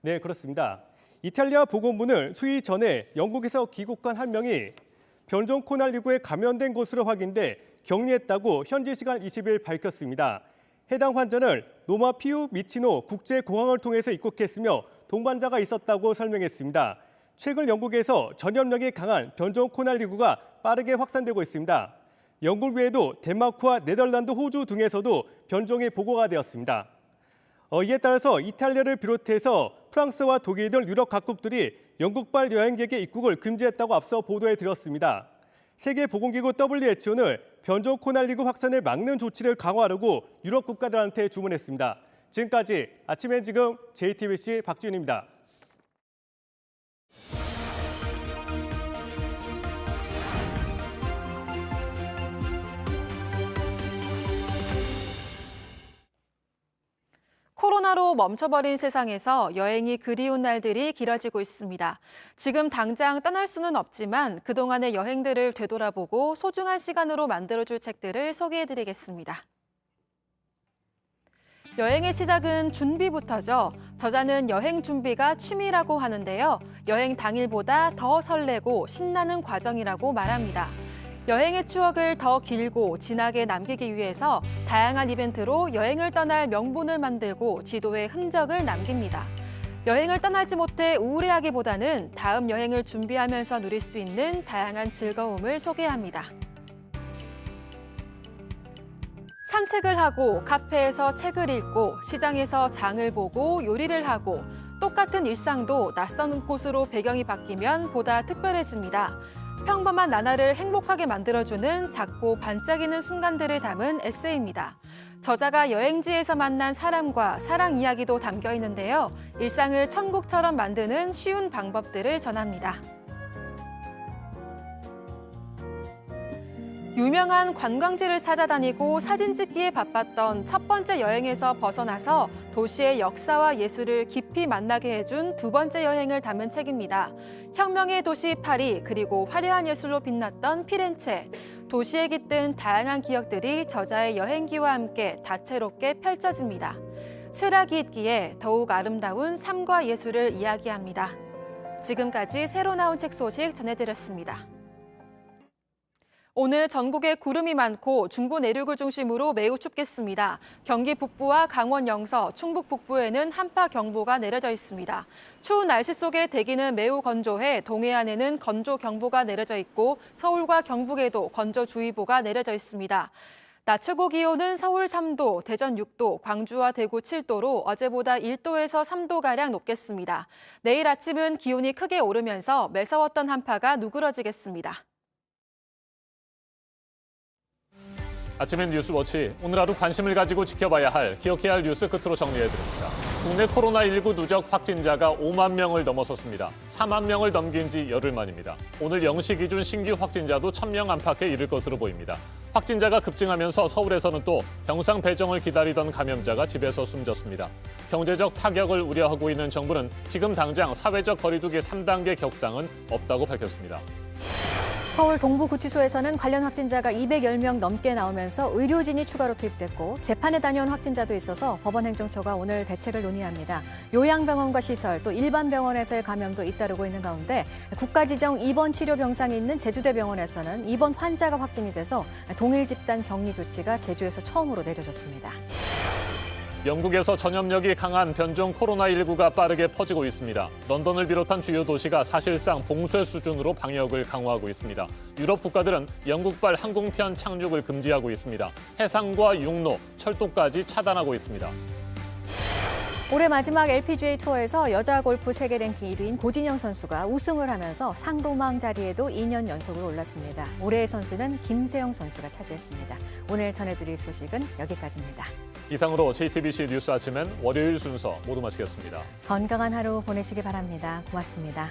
네, 그렇습니다. 이탈리아 보건부는 수의 전에 영국에서 귀국한 한 명이 변종 코로나19에 감염된 것으로 확인돼 격리했다고 현지 시간 20일 밝혔습니다. 해당 환자는 로마 피우미치노 국제공항을 통해서 입국했으며 동반자가 있었다고 설명했습니다. 최근 영국에서 전염력이 강한 변종 코로나19가 빠르게 확산되고 있습니다. 영국 외에도 덴마크와 네덜란드, 호주 등에서도 변종이 보고가 되었습니다. 이에 따라서 이탈리아를 비롯해서 프랑스와 독일 등 유럽 각국들이 영국발 여행객의 입국을 금지했다고 앞서 보도해 드렸습니다. 세계보건기구 WHO는 변종 코로나19 확산을 막는 조치를 강화하려고 유럽 국가들한테 주문했습니다. 지금까지 아침엔 지금 JTBC 박지윤입니다. 코로나로 멈춰버린 세상에서 여행이 그리운 날들이 길어지고 있습니다. 지금 당장 떠날 수는 없지만 그동안의 여행들을 되돌아보고 소중한 시간으로 만들어줄 책들을 소개해드리겠습니다. 여행의 시작은 준비부터죠. 저자는 여행 준비가 취미라고 하는데요. 여행 당일보다 더 설레고 신나는 과정이라고 말합니다. 여행의 추억을 더 길고 진하게 남기기 위해서 다양한 이벤트로 여행을 떠날 명분을 만들고 지도에 흔적을 남깁니다. 여행을 떠나지 못해 우울해하기보다는 다음 여행을 준비하면서 누릴 수 있는 다양한 즐거움을 소개합니다. 산책을 하고 카페에서 책을 읽고 시장에서 장을 보고 요리를 하고 똑같은 일상도 낯선 곳으로 배경이 바뀌면 보다 특별해집니다. 평범한 나날을 행복하게 만들어주는 작고 반짝이는 순간들을 담은 에세이입니다. 저자가 여행지에서 만난 사람과 사랑 이야기도 담겨 있는데요. 일상을 천국처럼 만드는 쉬운 방법들을 전합니다. 유명한 관광지를 찾아다니고 사진 찍기에 바빴던 첫 번째 여행에서 벗어나서 도시의 역사와 예술을 깊이 만나게 해준 두 번째 여행을 담은 책입니다. 혁명의 도시 파리, 그리고 화려한 예술로 빛났던 피렌체. 도시에 깃든 다양한 기억들이 저자의 여행기와 함께 다채롭게 펼쳐집니다. 쇠락이 있기에 더욱 아름다운 삶과 예술을 이야기합니다. 지금까지 새로 나온 책 소식 전해드렸습니다. 오늘 전국에 구름이 많고 중부 내륙을 중심으로 매우 춥겠습니다. 경기 북부와 강원 영서, 충북 북부에는 한파경보가 내려져 있습니다. 추운 날씨 속에 대기는 매우 건조해 동해안에는 건조경보가 내려져 있고 서울과 경북에도 건조주의보가 내려져 있습니다. 낮 최고 기온은 서울 3도, 대전 6도, 광주와 대구 7도로 어제보다 1도에서 3도가량 높겠습니다. 내일 아침은 기온이 크게 오르면서 매서웠던 한파가 누그러지겠습니다. 아침엔 뉴스워치, 오늘 하루 관심을 가지고 지켜봐야 할, 기억해야 할 뉴스 끝으로 정리해드립니다. 국내 코로나19 누적 확진자가 5만 명을 넘어섰습니다. 4만 명을 넘긴 지 열흘 만입니다. 오늘 0시 기준 신규 확진자도 1,000명 안팎에 이를 것으로 보입니다. 확진자가 급증하면서 서울에서는 또 병상 배정을 기다리던 감염자가 집에서 숨졌습니다. 경제적 타격을 우려하고 있는 정부는 지금 당장 사회적 거리두기 3단계 격상은 없다고 밝혔습니다. 서울 동부구치소에서는 관련 확진자가 210명 넘게 나오면서 의료진이 추가로 투입됐고 재판에 다녀온 확진자도 있어서 법원행정처가 오늘 대책을 논의합니다. 요양병원과 시설, 또 일반 병원에서의 감염도 잇따르고 있는 가운데 국가지정 입원 치료 병상이 있는 제주대병원에서는 입원 환자가 확진이 돼서 동일 집단 격리 조치가 제주에서 처음으로 내려졌습니다. 영국에서 전염력이 강한 변종 코로나19가 빠르게 퍼지고 있습니다. 런던을 비롯한 주요 도시가 사실상 봉쇄 수준으로 방역을 강화하고 있습니다. 유럽 국가들은 영국발 항공편 착륙을 금지하고 있습니다. 해상과 육로, 철도까지 차단하고 있습니다. 올해 마지막 LPGA 투어에서 여자 골프 세계 랭킹 1위인 고진영 선수가 우승을 하면서 상도막 자리에도 2년 연속으로 올랐습니다. 올해의 선수는 김세영 선수가 차지했습니다. 오늘 전해드릴 소식은 여기까지입니다. 이상으로 JTBC 뉴스 아침엔 월요일 순서 모두 마치겠습니다. 건강한 하루 보내시기 바랍니다. 고맙습니다.